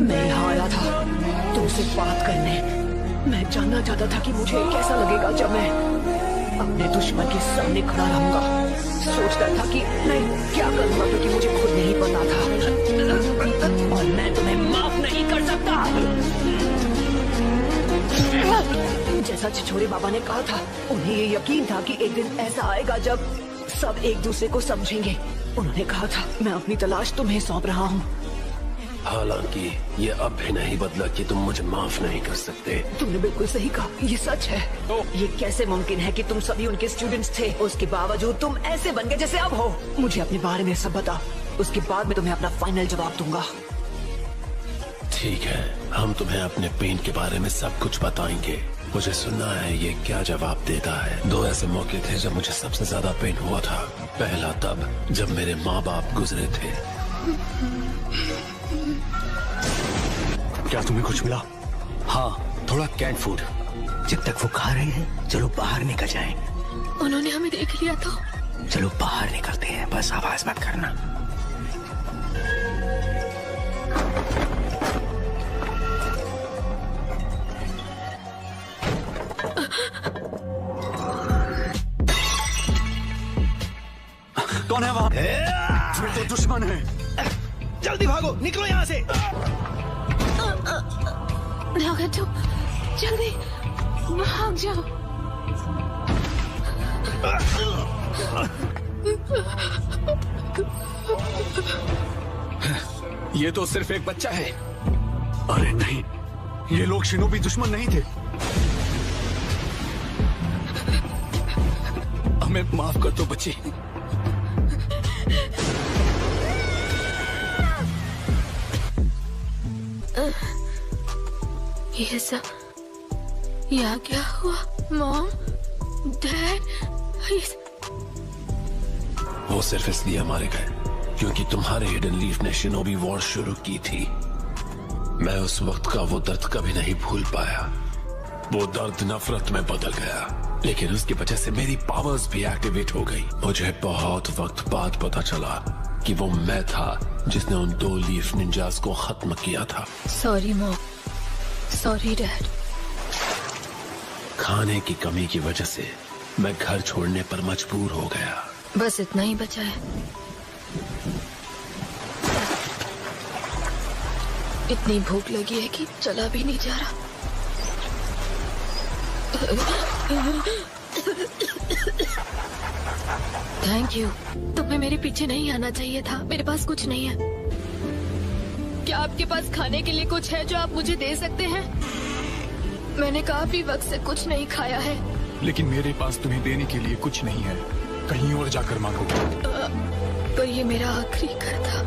F: मैं यहाँ आया था तुमसे बात करने। मैं जानना चाहता था कि मुझे कैसा लगेगा जब मैं अपने दुश्मन के सामने खड़ा रहूंगा। सोचता था कि मैं क्या करूंगा क्योंकि मुझे खुद नहीं पता था और मैं तुम्हें माफ नहीं कर सकता। जैसा छिछोरे बाबा ने कहा था, उन्हें ये यकीन था कि एक दिन ऐसा आएगा जब सब एक दूसरे को समझेंगे। उन्होंने कहा था मैं अपनी तलाश तुम्हें सौंप रहा हूँ।
J: हालांकि ये अब भी नहीं बदला कि तुम मुझे माफ नहीं कर सकते।
F: तुमने बिल्कुल सही कहा, ये सच है। ये कैसे मुमकिन है कि तुम सभी उनके स्टूडेंट्स थे, उसके बावजूद तुम ऐसे बन गए जैसे अब हो। मुझे अपने बारे में सब बता, उसके बाद मैं तुम्हें अपना फाइनल जवाब दूंगा।
J: ठीक है, हम तुम्हें अपने पेन के बारे में सब कुछ बताएंगे। मुझे सुनना है ये क्या जवाब देता है। 2 ऐसे मौके थे जब मुझे सबसे ज्यादा पेन हुआ था। पहला तब जब मेरे माँ बाप गुजरे थे।
C: क्या तुम्हें कुछ मिला? हाँ, थोड़ा कैट फूड।
L: जब तक वो खा रहे हैं चलो बाहर निकल जाएं।
M: उन्होंने हमें देख लिया तो?
L: चलो बाहर निकलते हैं, बस आवाज मत करना।
F: कौन है वहाँ? फिर तो दुश्मन है।
L: जल्दी भागो, निकलो यहाँ से।
M: नागाटो, जल्दी भाग जाओ।
C: ये तो सिर्फ एक बच्चा है।
F: अरे नहीं, ये लोग शिनोबी दुश्मन नहीं थे।
C: हमें माफ कर दो बच्ची।
M: ये सब यहाँ क्या हुआ? मॉम, डैड,
J: वो सिर्फ इसलिए मारे गए क्योंकि तुम्हारे हिडन लीफ ने शिनोबी वॉर शुरू की थी। मैं उस वक्त का वो दर्द कभी नहीं भूल पाया। वो दर्द नफरत में बदल गया, लेकिन उसकी वजह से मेरी पावर्स भी एक्टिवेट हो गई। मुझे बहुत वक्त बाद पता चला कि वो मैं था जिसने उन 2 लीफ निंजास को खत्म किया था।
M: Sorry mom, sorry dad.
J: खाने की कमी की वजह से मैं घर छोड़ने पर मजबूर हो गया।
M: बस इतना ही बचा है। इतनी भूख लगी है कि चला भी नहीं जा रहा।
N: Thank you. तुम्हें मेरे पीछे नहीं आना चाहिए था। मेरे पास कुछ नहीं है। क्या आपके पास खाने के लिए कुछ है जो आप मुझे दे सकते हैं? मैंने काफी वक्त से कुछ नहीं खाया है।
A: लेकिन मेरे पास तुम्हें देने के लिए कुछ नहीं है। कहीं और जाकर मांगो।
N: पर ये मेरा आखिरी घर था।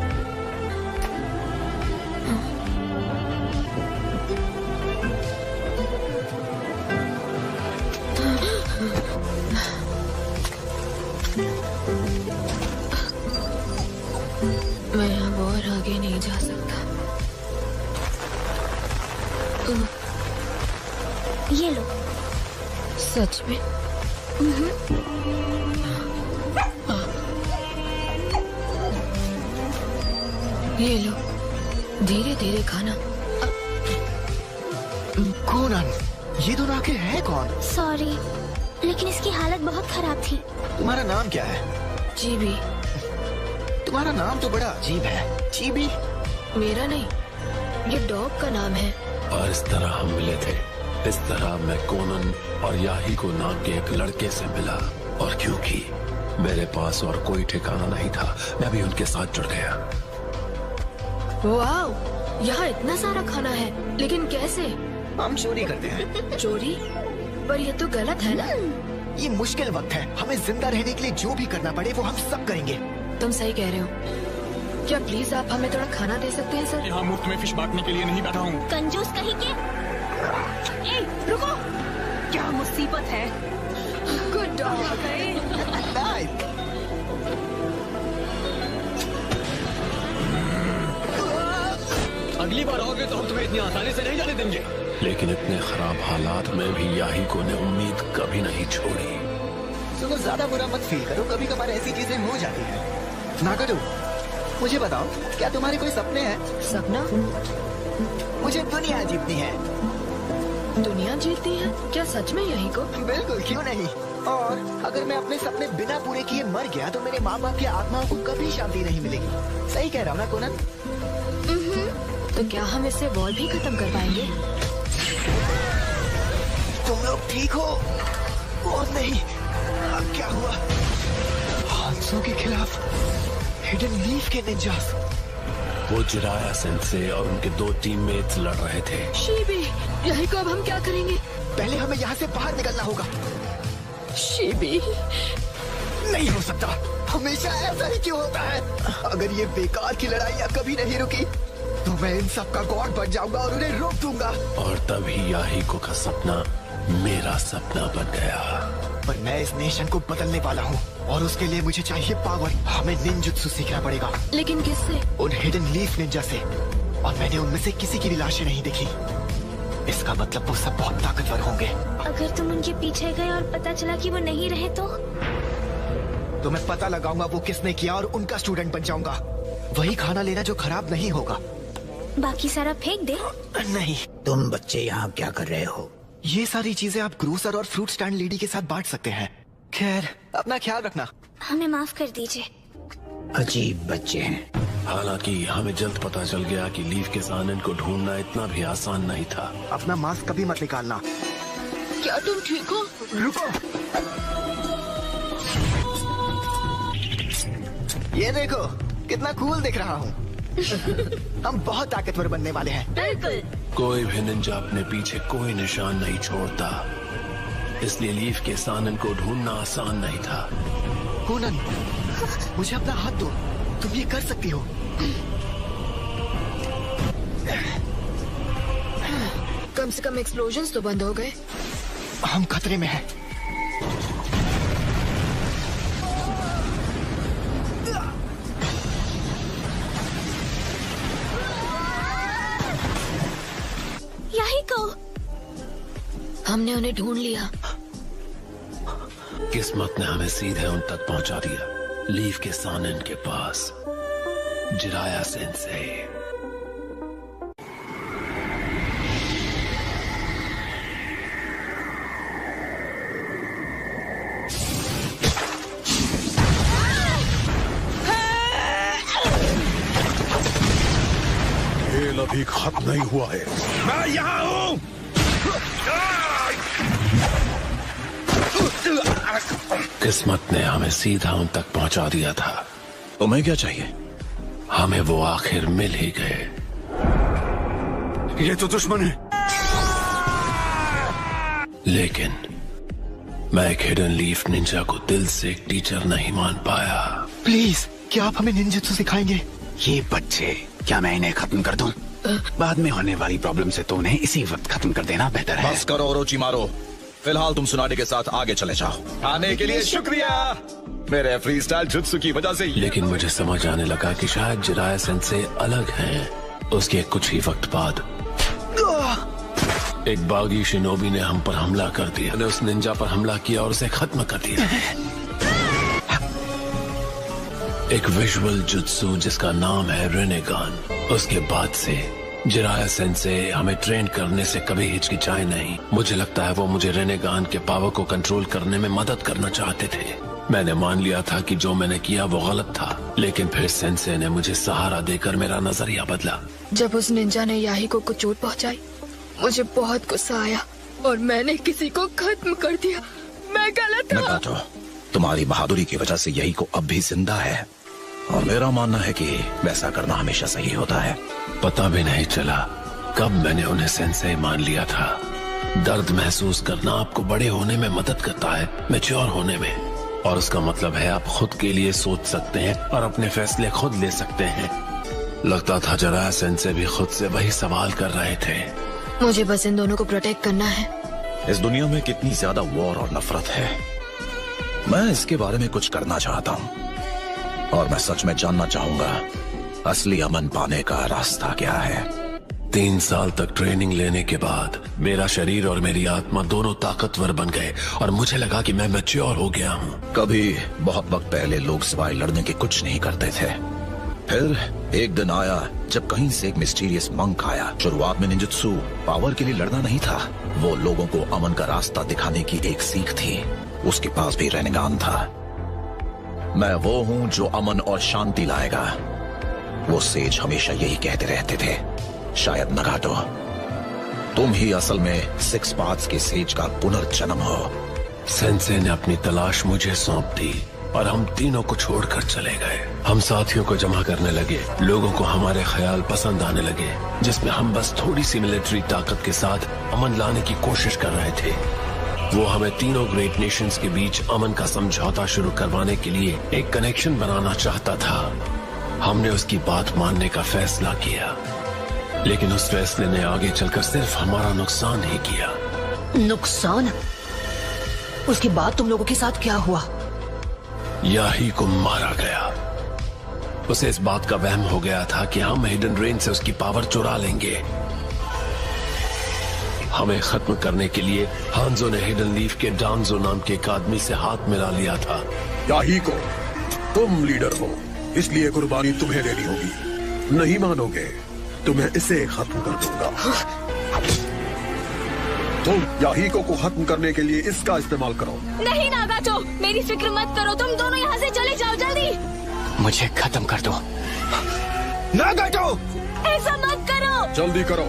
N: मैं अब और आगे नहीं जा सकता।
E: ये लो।
N: सच में? ये लो, धीरे धीरे खाना।
O: कोनन, ये दोनों आखिर है कौन?
E: सॉरी, लेकिन इसकी हालत बहुत खराब थी।
O: तुम्हारा नाम क्या है?
N: जीबी।
O: तुम्हारा नाम तो बड़ा अजीब है। जीबी?
N: मेरा नहीं, ये डॉग का नाम है।
J: और इस तरह हम मिले थे। इस तरह मैं कोनन और याहिको नाम के एक लड़के से मिला, और क्योंकि मेरे पास और कोई ठिकाना नहीं था, मैं भी उनके साथ जुड़ गया।
N: वाओ, यहाँ इतना सारा खाना है, लेकिन कैसे?
O: हम चोरी करते हैं।
N: चोरी? पर ये तो गलत है ना?
O: ये मुश्किल वक्त है। हमें जिंदा रहने के लिए जो भी करना पड़े वो हम सब करेंगे।
N: तुम सही कह रहे हो। क्या प्लीज आप हमें थोड़ा खाना दे सकते हैं सर?
A: यहाँ मुफ्त में फिश बांटने के लिए नहीं बैठा हूँ।
E: कंजूस कहीं के।
F: ए, रुको। क्या मुसीबत है? Good dog.
C: अगली बार आओगे तो हम तुम्हें इतनी आसानी से नहीं जाने देंगे।
J: लेकिन इतने खराब हालात में भी याहिको ने उम्मीद कभी नहीं छोड़ी।
O: सुनो, ज्यादा बुरा मत फील करो। कभी कभार ऐसी चीजें हो जाती हैं। नागाटो, मुझे बताओ, क्या तुम्हारे कोई सपने हैं?
N: सपना?
O: मुझे दुनिया जीतनी है।
N: दुनिया जीतनी है? क्या सच में यही को?
O: बिल्कुल, क्यों नहीं। और अगर मैं अपने सपने बिना पूरे किए मर गया तो मेरे माँ बाप की आत्माओं को कभी शांति नहीं मिलेगी। सही कह रहा हूँ ना कोनन?
N: तो क्या हम इससे वॉर भी खत्म कर पाएंगे?
O: तुम लोग ठीक हो? और नहीं, क्या हुआ? हांसो के खिलाफ हिडन लीफ के निंजास।
J: वो जिराया सेंसे और उनके 2 टीममेट्स लड़ रहे थे।
N: शीबी, यही को अब हम क्या करेंगे?
O: पहले हमें यहाँ से बाहर निकलना होगा।
N: शीबी,
O: नहीं हो सकता। हमेशा ऐसा ही क्यों होता है? अगर ये बेकार की लड़ाइयाँ कभी नहीं रुकी तो मैं इन सब का गॉड बन जाऊंगा और उन्हें रोक दूंगा।
J: और तभी याहिको का सपना मेरा सपना बन गया।
O: पर मैं इस नेशन को बदलने वाला हूँ, और उसके लिए मुझे चाहिए पावर। हमें निंजुत्सु सीखना पड़ेगा।
N: लेकिन किससे?
O: उन हिडन लीफ निंजा से। और मैंने उनमें से किसी की भी लाशें नहीं देखी। इसका मतलब वो सब बहुत ताकतवर होंगे।
E: अगर तुम उनके पीछे गए और पता चला कि वो नहीं रहे तो
O: मैं पता लगाऊंगा वो किसने किया और उनका स्टूडेंट बन जाऊंगा। वही खाना लेना जो खराब नहीं होगा।
E: बाकी सारा फेंक दे।
O: नहीं।
L: तुम बच्चे यहाँ क्या कर रहे हो?
O: ये सारी चीजें आप ग्रोसर और फ्रूट स्टैंड लेडी के साथ बांट सकते हैं। खैर, अपना ख्याल रखना।
E: हमें माफ कर दीजिए।
L: अजीब बच्चे हैं।
J: हालांकि हमें जल्द पता चल गया कि लीफ के सानन को ढूंढना इतना भी आसान नहीं था।
O: अपना मास्क कभी मत निकालना।
N: क्या तुम ठीक हो?
O: रुको। ये देखो, कितना कूल दिख रहा हूँ। हम बहुत ताकतवर बनने वाले हैं।
N: बिल्कुल।
J: कोई भी निंजा अपने पीछे कोई निशान नहीं छोड़ता, इसलिए लीफ के सानन को ढूंढना आसान नहीं था।
O: कोनन, मुझे अपना हाथ दो। तुम ये कर सकती हो।
N: कम से कम एक्सप्लोजन्स तो बंद हो गए।
O: हम खतरे में हैं।
E: यही को।
N: हमने उन्हें ढूंढ लिया।
J: किस्मत ने हमें सीधे उन तक पहुंचा दिया, लीफ के सानन के पास, जिराया सेंसे।
G: खेल अभी खत्म नहीं हुआ है। मैं यहाँ हूँ।
J: किस्मत ने हमें सीधा उन तक पहुंचा दिया था।
B: तुम्हें क्या चाहिए?
J: हमें वो आखिर मिल ही गए।
G: ये तो दुश्मन है।
J: लेकिन मैं एक हिडन लीफ निंजा को दिल से एक टीचर नहीं मान पाया।
O: प्लीज, क्या आप हमें निंजutsu सिखाएंगे? ये बच्चे, क्या मैं इन्हें खत्म कर दूं? बाद में होने वाली प्रॉब्लम से तो उन्हें इसी वक्त खत्म कर देना बेहतर है।
B: बस करो ओरोचिमारो, फिलहाल तुम सुनाडे के साथ आगे चले जाओ। आने के लिए शुक्रिया मेरे फ्री स्टाइल जुत्सु की वजह से।
J: लेकिन मुझे समझ आने लगा कि शायद जिराया सेंसे अलग हैं। उसके कुछ ही वक्त बाद एक बागी शिनोबी ने हम पर हमला कर दिया। मैंने उस निंजा पर हमला किया और उसे खत्म कर दिया। एक विजुअल जुत्सु जिसका नाम है रेनेगान। उसके बाद से जिराया सेंसे हमें ट्रेन करने से कभी हिचकिचाए नहीं। मुझे लगता है वो मुझे रेनेगान के पावर को कंट्रोल करने में मदद करना चाहते थे। मैंने मान लिया था कि जो मैंने किया वो गलत था, लेकिन फिर सेंसे ने मुझे सहारा देकर मेरा नजरिया बदला।
N: जब उस निंजा ने याहिको को चोट पहुंचाई, मुझे बहुत गुस्सा आया और मैंने किसी को खत्म कर दिया। मैं गलत था।
B: नगाटो, तुम्हारी बहादुरी की वजह से याहिको अब भी जिंदा है और मेरा मानना है कि वैसा करना हमेशा सही होता है।
J: पता भी नहीं चला कब मैंने उन्हें सेंसे मान लिया था। दर्द महसूस करना आपको बड़े होने में मदद करता है, मैच्योर होने में, और उसका मतलब है आप खुद के लिए सोच सकते हैं और अपने फैसले खुद ले सकते हैं। लगता था जिराया सेंसे भी खुद से वही सवाल कर रहे थे।
N: मुझे बस इन दोनों को प्रोटेक्ट करना है।
B: इस दुनिया में कितनी ज्यादा वॉर और नफरत है, मैं इसके बारे में कुछ करना चाहता हूँ और मैं सच में जानना चाहूंगा असली अमन पाने का रास्ता क्या है।
J: 3 साल तक ट्रेनिंग लेने के बाद मेरा शरीर और मेरी आत्मा दोनों ताकतवर बन गए और मुझे लगा कि मैं मैच्योर हो गया हूँ।
B: कभी बहुत वक्त पहले लोग सिवाय लड़ने के कुछ नहीं करते थे। फिर एक दिन आया जब कहीं से एक मिस्टीरियस मंक आया। शुरुआत में निंजुत्सु पावर के लिए लड़ना नहीं था, वो लोगों को अमन का रास्ता दिखाने की एक सीख थी। उसके पास भी रेनेगान था। मैं वो हूँ जो अमन और शांति लाएगा, वो सेज हमेशा यही कहते रहते थे। शायद नगाटो, तुम ही असल में 6 पाथ्स के सेज का पुनर्जन्म हो।
J: सेंसे ने अपनी तलाश मुझे सौंप दी और हम तीनों को छोड़कर चले गए। हम साथियों को जमा करने लगे। लोगों को हमारे ख्याल पसंद आने लगे, जिसमें हम बस थोड़ी सी मिलिट्री ताकत के साथ अमन लाने की कोशिश कर रहे थे। वो हमें तीनों ग्रेट नेशंस के बीच अमन का समझौता शुरू करवाने के लिए एक कनेक्शन बनाना चाहता था। हमने उसकी बात मानने का फैसला किया, लेकिन उस फैसले ने आगे चलकर सिर्फ हमारा नुकसान ही किया।
D: नुकसान? उसके बाद तुम लोगों के साथ क्या हुआ?
J: याहिको मारा गया। उसे इस बात का वहम हो गया था कि हम हिडन रेंज से उसकी पावर चुरा लेंगे। हमें खत्म करने के लिए हांजो ने हिडन लीफ के डांजो नाम के एक आदमी से हाथ मिला लिया था।
G: याहिको, तुम लीडर हो, इसलिए कुर्बानी तुम्हें देनी होगी। नहीं मानोगे तो मैं इसे खत्म कर दूंगा। तुम याहिको को खत्म करने के लिए इसका इस्तेमाल करो।
M: नहीं नागाटो, मेरी फिक्र मत करो, तुम दोनों यहाँ से चले जाओ जल्दी।
O: मुझे खत्म कर दो।
G: नागाटो,
M: ऐसा मत करो।
G: जल्दी करो।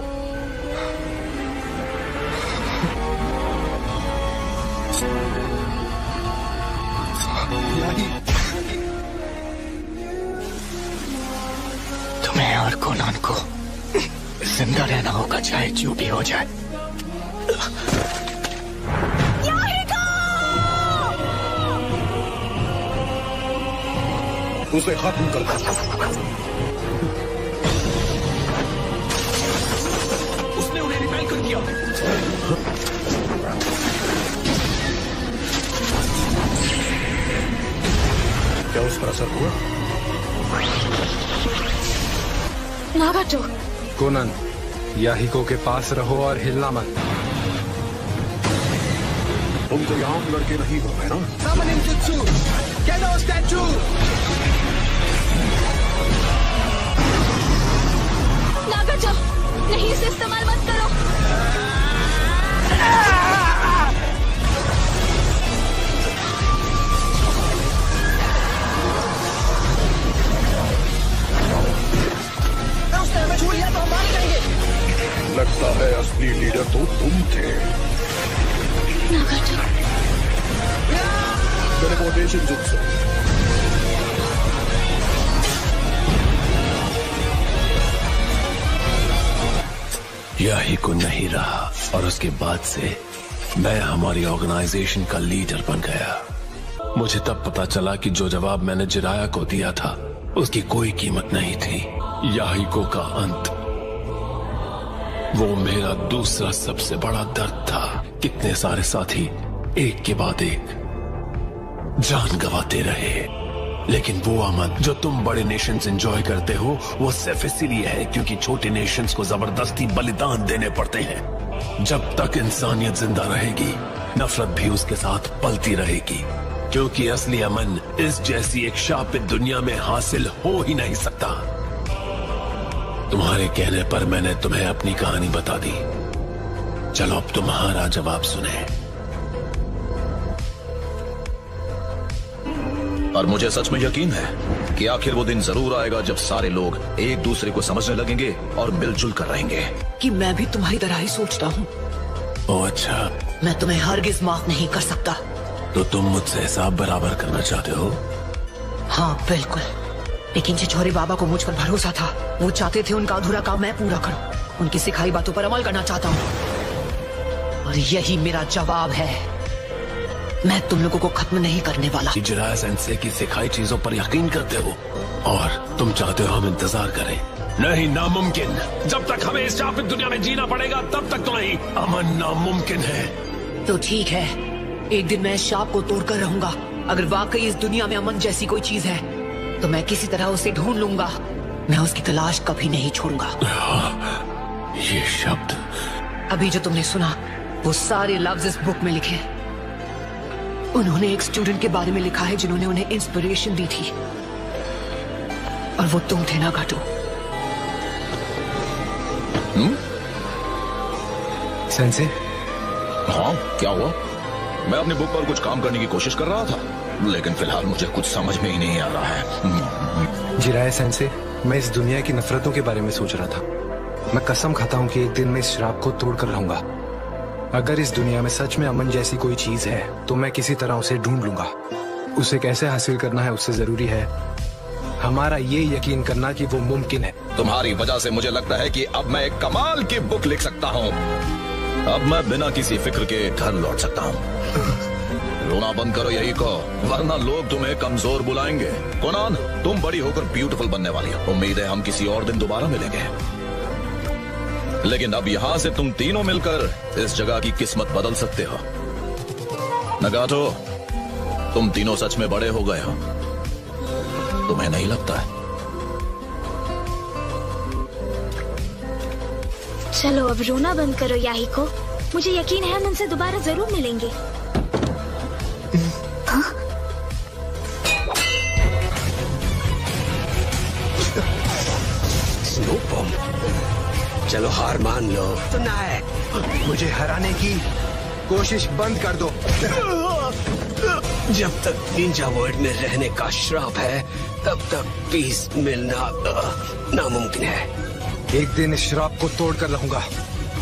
O: तुम्हें और कोनान को जिंदा रहना होगा, चाहे जो भी हो जाए।
G: उसे खत्म कर दो।
C: उसने उन्हें रिपेल कर दिया।
G: क्या उस पर असर हुआ?
M: नागाटो,
A: कोनन, याहिको के पास रहो और हिलना मत।
G: तुम तो यहाँ लड़के नहीं हो, है ना?
L: Summoning Jutsu! Kendo statue!
M: नागाटो, नहीं इसे इस्तेमाल मत करो।
L: मैं छू लिया तो हम मार जाएंगे।
G: लगता है असली लीडर तो तुम थे।
E: नागाटो,
G: टेलीपोर्टेशन जुत्सु।
J: याहिको नहीं रहा और उसके बाद से मैं हमारी ऑर्गेनाइजेशन का लीडर बन गया। मुझे तब पता चला कि जो जवाब मैंने जिराया को दिया था उसकी कोई कीमत नहीं थी। याहिको का अंत वो मेरा दूसरा सबसे बड़ा दर्द था। कितने सारे साथी एक के बाद एक जान गंवाते रहे, लेकिन वो अमन जो तुम बड़े नेशंस एंजॉय करते हो वो सिर्फ इसीलिए है क्योंकि छोटे नेशंस को जबरदस्ती बलिदान देने पड़ते हैं। जब तक इंसानियत जिंदा रहेगी नफरत भी उसके साथ पलती रहेगी, क्योंकि असली अमन इस जैसी एक शापित दुनिया में हासिल हो ही नहीं सकता। तुम्हारे कहने पर मैंने तुम्हें अपनी कहानी बता दी। चलो अब तुम्हारा जवाब सुने।
B: और मुझे सच में यकीन है कि आखिर वो दिन जरूर आएगा जब सारे लोग एक दूसरे को समझने लगेंगे और मिलजुल कर रहेंगे।
F: कि मैं भी तुम्हारी तरह ही सोचता हूँ।
J: ओह अच्छा।
F: मैं तुम्हें हरगिज माफ नहीं कर सकता।
J: तो तुम मुझसे हिसाब बराबर करना चाहते हो?
F: हाँ बिल्कुल, लेकिन छिछोरे बाबा को मुझ पर भरोसा था। वो चाहते थे उनका अधूरा काम मैं पूरा करूं। उनकी सिखाई बातों पर अमल करना चाहता हूँ और यही मेरा जवाब है। मैं तुम लोगों को खत्म नहीं करने वाला।
J: जिराया सेंसे की सिखाई चीजों पर यकीन करते हो और तुम चाहते हो हम इंतजार करें? नहीं, नामुमकिन। जब तक हमें इस शापित दुनिया में जीना पड़ेगा तब तक तो नहीं। अमन नामुमकिन है।
F: तो ठीक है, एक दिन मैं इस शाप को तोड़कर रहूंगा। अगर वाकई इस दुनिया में अमन जैसी कोई चीज है तो मैं किसी तरह उसे ढूंढ लूंगा। मैं उसकी तलाश कभी नहीं छोड़ूंगा।
J: ये शब्द
F: अभी जो तुमने सुना वो सारे लफ्ज इस बुक में लिखे। उन्होंने एक स्टूडेंट के बारे में लिखा है जिन्होंने उन्हें इंस्पिरेशन दी थी, और वो तुम थे नागाटो।
A: सेंसे?
B: हाँ, क्या हुआ? मैं अपनी बुक पर कुछ काम करने की कोशिश कर रहा था, लेकिन फिलहाल मुझे कुछ समझ में ही नहीं आ रहा है।
A: जिराया सेंसे, मैं इस दुनिया की नफरतों के बारे में सोच रहा था। मैं कसम खाता हूँ कि एक दिन मैं इस श्राप को तोड़कर रहूंगा। अगर इस दुनिया में सच में अमन जैसी कोई चीज है तो मैं किसी तरह उसे ढूंढ लूंगा। उसे कैसे हासिल करना है उससे जरूरी है हमारा ये यकीन करना कि वो मुमकिन है।
B: तुम्हारी वजह से मुझे लगता है कि अब मैं एक कमाल की बुक लिख सकता हूँ। अब मैं बिना किसी फिक्र के घर लौट सकता हूँ। रोना बंद करो यही को, वरना लोग तुम्हें कमजोर बुलाएंगे। कोनान, तुम बड़ी होकर ब्यूटीफुल बनने वाली हो। उम्मीद है हम किसी और दिन दोबारा मिलेंगे, लेकिन अब यहाँ से तुम तीनों मिलकर इस जगह की किस्मत बदल सकते हो। नगाटो, तुम तीनों सच में बड़े हो गए हो, तुम्हें नहीं लगता है?
E: चलो अब रोना बंद करो याहिको। मुझे यकीन है हम उनसे दोबारा जरूर मिलेंगे। हाँ?
L: स्नो बॉम्ब, चलो हार मान लो। सुना है, मुझे हराने की कोशिश बंद कर दो। जब तक निंजा वर्ल्ड में रहने का श्राप है तब तक पीस मिलना नामुमकिन है।
A: एक दिन इस श्राप को तोड़कर रहूंगा।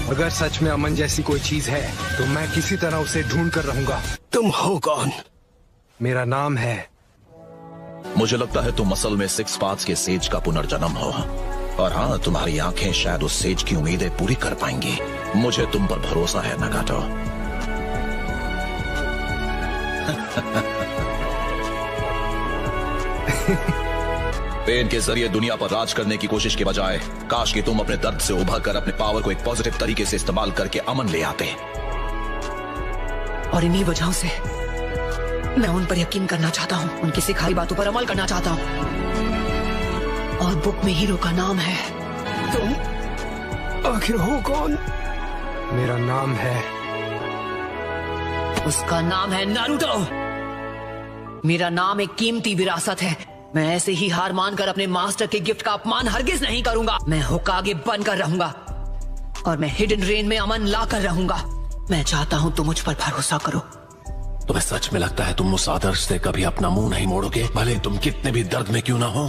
A: अगर सच में अमन जैसी कोई चीज है तो मैं किसी तरह उसे ढूंढ कर रहूंगा।
L: तुम हो कौन?
A: मेरा नाम है।
B: मुझे लगता है तुम असल में 6 पाथ्स के सेज का पुनर्जन्म हो, और हाँ, तुम्हारी आंखें शायद उस सेज की उम्मीदें पूरी कर पाएंगी। मुझे तुम पर भरोसा है नगाटो। पेन के जरिए दुनिया पर राज करने की कोशिश के बजाय काश कि तुम अपने दर्द से उभर कर अपने पावर को एक पॉजिटिव तरीके से इस्तेमाल करके अमन ले आते।
F: और इन्हीं वजहों से मैं उन पर यकीन करना चाहता हूँ, उनकी सिखाई बातों पर अमल करना चाहता हूँ। और बुक में हीरो का नाम है।
L: तुम आखिर हो कौन?
A: मेरा नाम है।
F: उसका नाम है नारुतो। मेरा नाम एक कीमती विरासत है। मैं ऐसे ही हार मानकर अपने मास्टर के गिफ्ट का अपमान हरगिज नहीं करूंगा। मैं होकागे बनकर रहूंगा और मैं हिडन रेन में अमन लाकर रहूंगा। मैं चाहता हूं तुम मुझ पर भरोसा करो।
J: तुम्हें सच में लगता है तुम उस आदर्श से कभी अपना मुंह नहीं मोड़ोगे, भले तुम कितने भी दर्द में क्यों ना हो?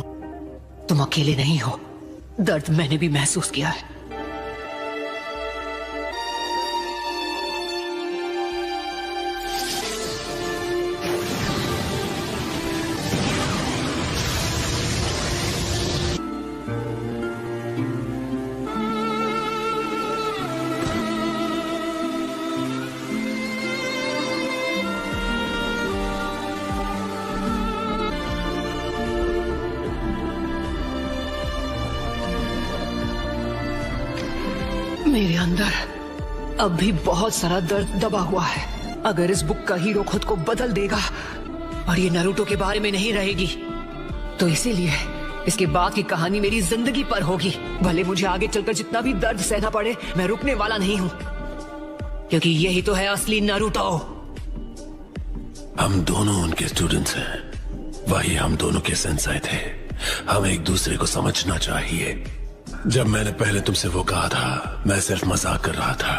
F: तुम अकेले नहीं हो, दर्द मैंने भी महसूस किया है। मेरे अंदर अब भी बहुत सारा दर्द दबा हुआ है। अगर इस बुक का हीरो खुद को बदल देगा और ये नारुतो के बारे में नहीं रहेगी, तो इसीलिए इसके बाद की कहानी मेरी जिंदगी पर होगी। भले मुझे आगे चलकर जितना भी दर्द सहना पड़े, मैं रुकने वाला नहीं हूँ, क्योंकि यही तो है असली नारुतो।
J: हम दोनों उनके स्टूडेंट्स हैं, वही हम दोनों के सेंसाई थे। हमें एक दूसरे को समझना चाहिए। जब मैंने पहले तुमसे वो कहा था, मैं सिर्फ मजाक कर रहा था।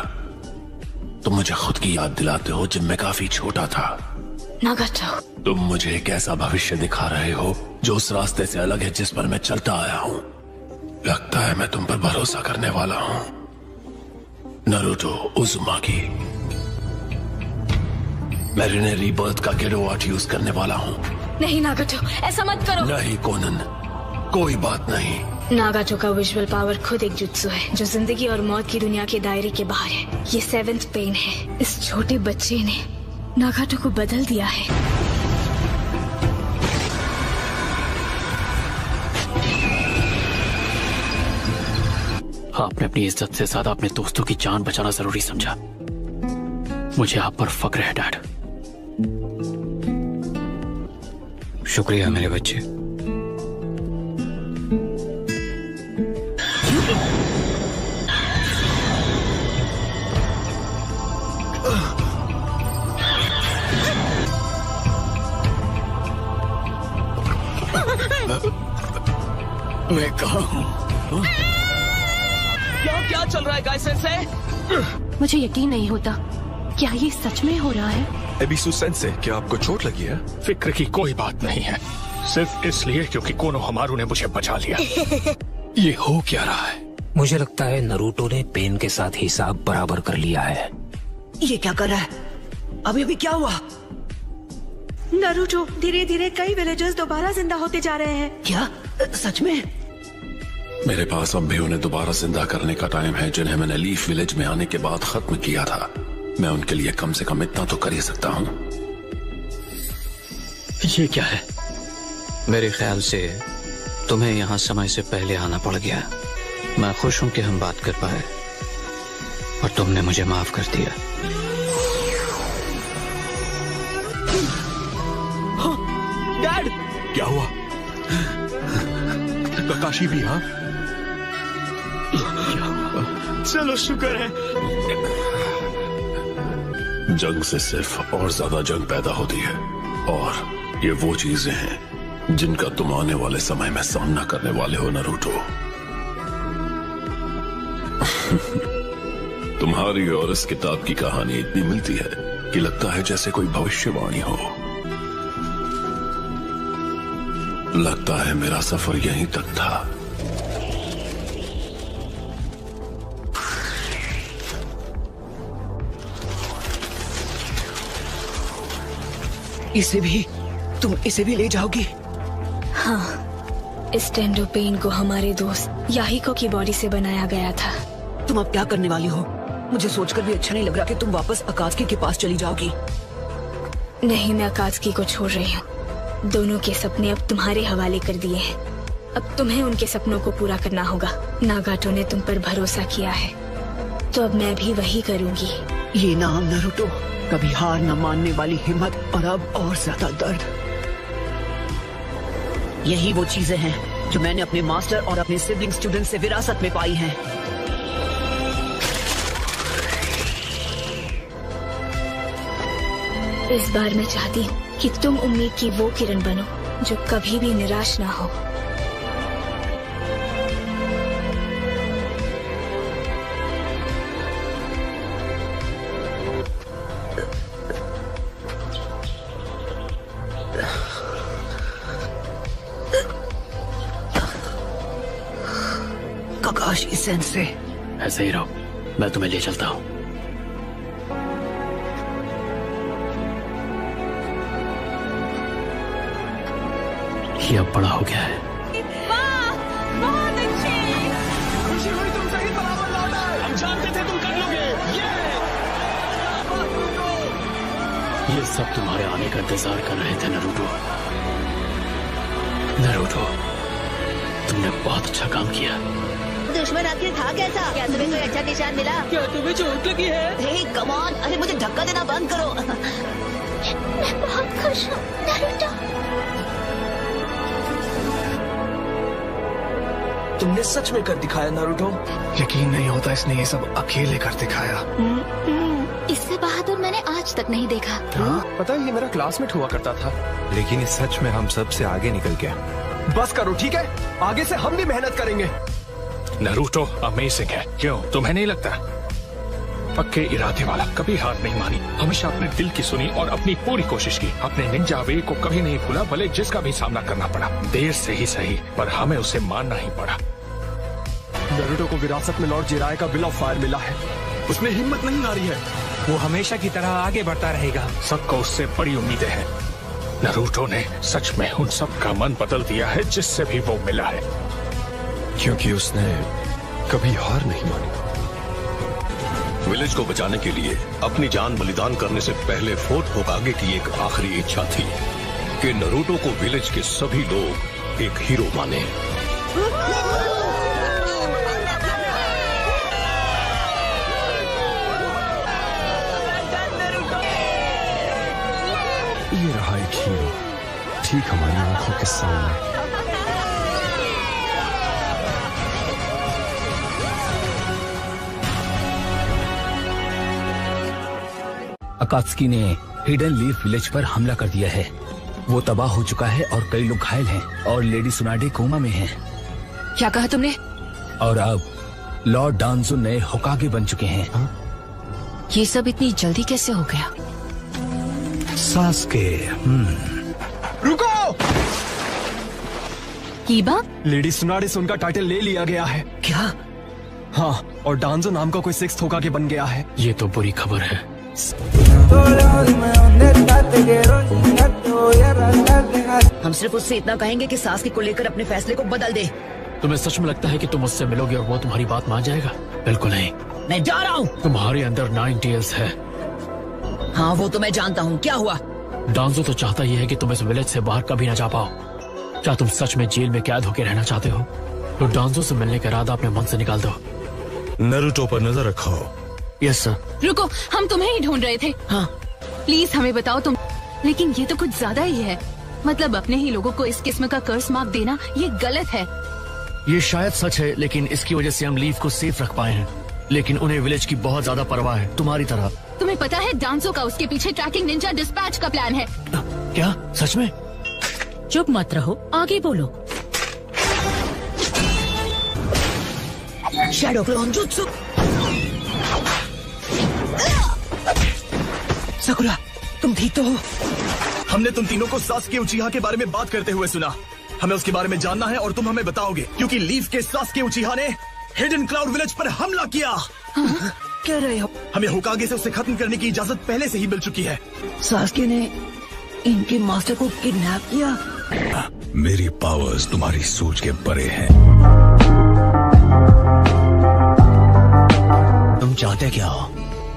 J: तुम मुझे खुद की याद दिलाते हो जब मैं काफी छोटा था।
M: नागाटो,
J: तुम मुझे एक ऐसा भविष्य दिखा रहे हो जो उस रास्ते से अलग है जिस पर मैं चलता आया हूँ। लगता है मैं तुम पर भरोसा करने वाला हूँ। नारुतो उज़ुमाकी, मैं रिने रीबर्थ का किरोआट यूज करने वाला हूँ।
M: नहीं नागाटो, ऐसा मत करो।
J: नहीं कोनन, कोई बात नहीं।
M: नागाटो का विजुअल पावर खुद एक जुत्सु है जो जिंदगी और मौत की दुनिया के दायरे के बाहर है। ये 7th पेन है। इस छोटे बच्चे ने नागाटो को बदल दिया है।
C: आपने अपनी इज्जत से ज्यादा अपने दोस्तों की जान बचाना जरूरी समझा। मुझे आप पर फक्र है डैड।
I: शुक्रिया मेरे बच्चे।
C: मैं कहाँ हूँ?
K: क्या चल रहा है गाय सेंसे?
H: मुझे यकीन नहीं होता, क्या ये सच में हो रहा है?
P: एबिसु सेंसे, क्या आपको चोट लगी है?
B: फिक्र की कोई बात नहीं है, सिर्फ इसलिए क्योंकि कोनोहमारू ने मुझे बचा लिया।
C: ये हो क्या रहा है?
I: मुझे लगता है नारुतो ने पेन के साथ हिसाब बराबर कर लिया है।
F: ये क्या कर रहा है? अभी अभी क्या हुआ?
H: नारुतो, धीरे धीरे कई विलेजर्स दोबारा जिंदा होते जा रहे हैं।
F: क्या सच में?
J: मेरे पास अब भी उन्हें दोबारा जिंदा करने का टाइम है जिन्हें मैंने लीफ विलेज में आने के बाद खत्म किया था। मैं उनके लिए कम से कम इतना तो कर ही सकता हूँ।
C: ये क्या है?
Q: मेरे ख्याल से तुम्हें यहाँ समय से पहले आना पड़ गया। मैं खुश हूँ कि हम बात कर पाए और तुमने मुझे माफ कर दिया।
P: डैड, क्या हुआ? ककाशी भी? हाँ,
B: चलो शुक्र है।
J: जंग से सिर्फ और ज्यादा जंग पैदा होती है, और ये वो चीजें हैं जिनका तुम आने वाले समय में सामना करने वाले हो नारुतो। तुम्हारी और इस किताब की कहानी इतनी मिलती है कि लगता है जैसे कोई भविष्यवाणी हो। लगता है मेरा सफर यहीं तक था।
F: तुम इसे भी ले जाओगी?
M: हाँ, इस टेंडो पेन को हमारे दोस्त याहिको की बॉडी से बनाया गया था।
F: तुम अब क्या करने वाली हो? मुझे सोचकर भी अच्छा नहीं लग रहा कि तुम वापस अकात्सुकी के पास चली जाओगी।
M: नहीं, मैं अकात्सुकी को छोड़ रही हूँ। दोनों के सपने अब तुम्हारे हवाले कर दिए हैं। अब तुम्हें उनके सपनों को पूरा करना होगा। नागाटो ने तुम पर भरोसा किया है, तो अब मैं भी वही करूँगी।
F: ये नाम नारुतो, कभी हार न मानने वाली हिम्मत, और अब और ज्यादा दर्द। यही वो चीजें हैं जो मैंने अपने मास्टर और अपने सिबलिंग स्टूडेंट से विरासत में पाई हैं।
M: इस बार मैं चाहती हूँ कि तुम उम्मीद की वो किरण बनो जो कभी भी निराश ना हो।
F: ककाशी सेंसे,
C: ऐसे ही रहो, मैं तुम्हें ले चलता हूँ। ये अब बड़ा हो गया है।
K: बहुत अच्छे। खुशी हुई तुम सही बराबर लौटा। हम जानते थे तुम कर लोगे।
C: ये सब तुम्हारे आने का इंतजार कर रहे थे नारुतो। नारुतो, तुमने बहुत अच्छा काम किया।
D: दुश्मन आखिर था कैसा? क्या तुम्हें कोई अच्छा निशान मिला?
F: क्या तुम्हें चोट लगी है?
D: हे कम ऑन, अरे मुझे धक्का देना बंद करो।
E: मैं बहुत खुश हूँ नारुतो।
O: तुमने सच में कर दिखाया नारुतो।
A: यकीन नहीं होता इसने ये सब अकेले कर दिखाया।
E: इससे बहादुर मैंने आज तक नहीं देखा।
O: हाँ, पता है ये मेरा क्लासमेट हुआ करता था।
A: लेकिन इस सच में हम सबसे आगे निकल गया।
O: बस करो ठीक है, आगे से हम भी मेहनत करेंगे।
B: नारुतो अमेजिंग है, क्यों तुम्हें नहीं लगता? पक्के इरादे वाला, कभी हार नहीं मानी, हमेशा अपने दिल की सुनी और अपनी पूरी कोशिश की। अपने निंजा वे को कभी नहीं भूला, भले जिसका भी सामना करना पड़ा। देर से ही सही, पर हमें उसे मानना ही पड़ा।
O: नारुतो को विरासत में लॉर्ड जिराय का बिल ऑफ फायर मिला है। उसमें हिम्मत नहीं हारी है।
B: वो हमेशा की तरह आगे बढ़ता रहेगा। सबको उससे बड़ी उम्मीदें हैं। नारुतो ने सच में उन सब का मन बदल दिया है जिससे भी वो मिला है,
G: क्योंकि उसने कभी हार नहीं मानी। विलेज को बचाने के लिए अपनी जान बलिदान करने से पहले फोर्ट होकागे की एक आखिरी इच्छा थी कि नारुतो को विलेज के सभी लोग एक हीरो माने।
O: ये रहा एक हीरो, ठीक हमारी आंखों के सामने।
R: अकात्सुकी ने हिडन लीफ विलेज पर हमला कर दिया है। वो तबाह हो चुका है और कई लोग घायल हैं और लेडी सुनाडे कोमा में हैं।
D: क्या कहा तुमने?
R: और अब लॉर्ड डांजो नए होकागे बन चुके हैं।
D: ये सब इतनी जल्दी कैसे हो गया?
A: सास्के।
O: रुको!
D: कीबा?
O: लेडी सुनाडे से उनका टाइटल ले लिया गया है।
D: क्या?
O: हाँ, और डांजो नाम का कोई 6th होकागे बन गया है।
C: ये तो बुरी खबर है।
D: हम सिर्फ उससे इतना कहेंगे कि सास्के को लेकर अपने फैसले को बदल दे।
C: तुम्हें सच में लगता है कि तुम उससे मिलोगे और वो तुम्हारी बात मान जाएगा? बिल्कुल नहीं।
D: मैं जा रहा हूँ।
C: तुम्हारे अंदर 9 टेल्स है।
D: हाँ वो तो मैं जानता हूँ। क्या हुआ?
C: डांजो तो चाहता ही है कि तुम इस विलेज से बाहर कभी ना जा पाओ। क्या तुम सच में जेल में कैद होकर रहना चाहते हो? तो डांजो से मिलने का इरादा अपने मन से निकाल दो।
G: नारुतो पर नजर रखो।
C: Yes sir.
N: रुको, हम तुम्हें ही ढूंढ रहे थे।
D: हाँ
N: प्लीज हमें बताओ तुम। लेकिन ये तो कुछ ज्यादा ही है। मतलब अपने ही लोगों को इस किस्म का कर्स मार्क देना ये गलत है।
C: ये शायद सच है, लेकिन इसकी वजह से हम लीफ को सेफ रख पाए हैं। लेकिन उन्हें विलेज की बहुत ज्यादा परवाह है, तुम्हारी तरह।
N: तुम्हें पता है डांसो का उसके पीछे ट्रैकिंग निंजा डिस्पैच का प्लान है।
C: क्या सच में?
D: चुप मत रहो, आगे बोलो। Shadow clone jutsu.
O: साकुरा, तुम ठीक तो हो? हमने तुम तीनों को सास्के उचिहा के बारे में बात करते हुए सुना। हमें उसके बारे में जानना है और तुम हमें बताओगे, क्योंकि लीफ के सास्के उचिहा ने हिडन क्लाउड विलेज पर हमला किया।
D: हाँ? कह रहे हो?
O: हमें होकागे से उसे खत्म करने की इजाजत पहले से ही मिल चुकी है।
D: सास्के ने इनके मास्टर को किडनैप किया।
G: मेरी पावर्स तुम्हारी सोच के परे हैं।
R: तुम चाहते क्या हो?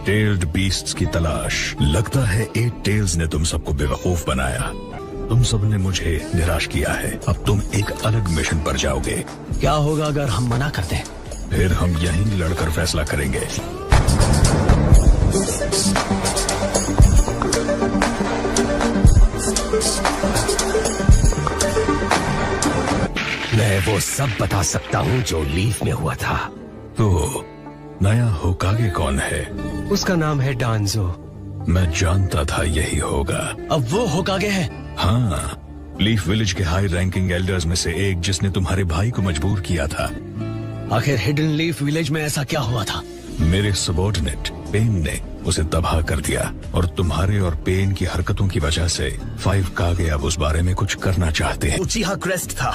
G: टेल्ड बीस्ट्स की तलाश। लगता है 8 टेल्स ने तुम सबको बेवकूफ बनाया। तुम सबने मुझे निराश किया है। अब तुम एक अलग मिशन पर जाओगे।
R: क्या होगा अगर हम मना कर दें?
G: फिर हम यहीं लड़कर फैसला करेंगे।
R: मैं वो सब बता सकता हूँ जो लीफ में हुआ था।
G: तो नया होकागे कौन है?
O: उसका नाम है डांजो।
G: मैं जानता था यही होगा।
R: अब वो होकागे है?
G: हाँ, लीफ विलेज के हाई रैंकिंग एल्डर्स में से एक, जिसने तुम्हारे भाई को मजबूर किया था।
R: आखिर हिडन लीफ विलेज में ऐसा क्या हुआ था?
G: मेरे सबॉर्डिनेट पेन ने उसे तबाह कर दिया और तुम्हारे और पेन की हरकतों की वजह से 5 कागे अब उस बारे में कुछ करना चाहते हैं।
O: उचिहा क्रेस्ट था।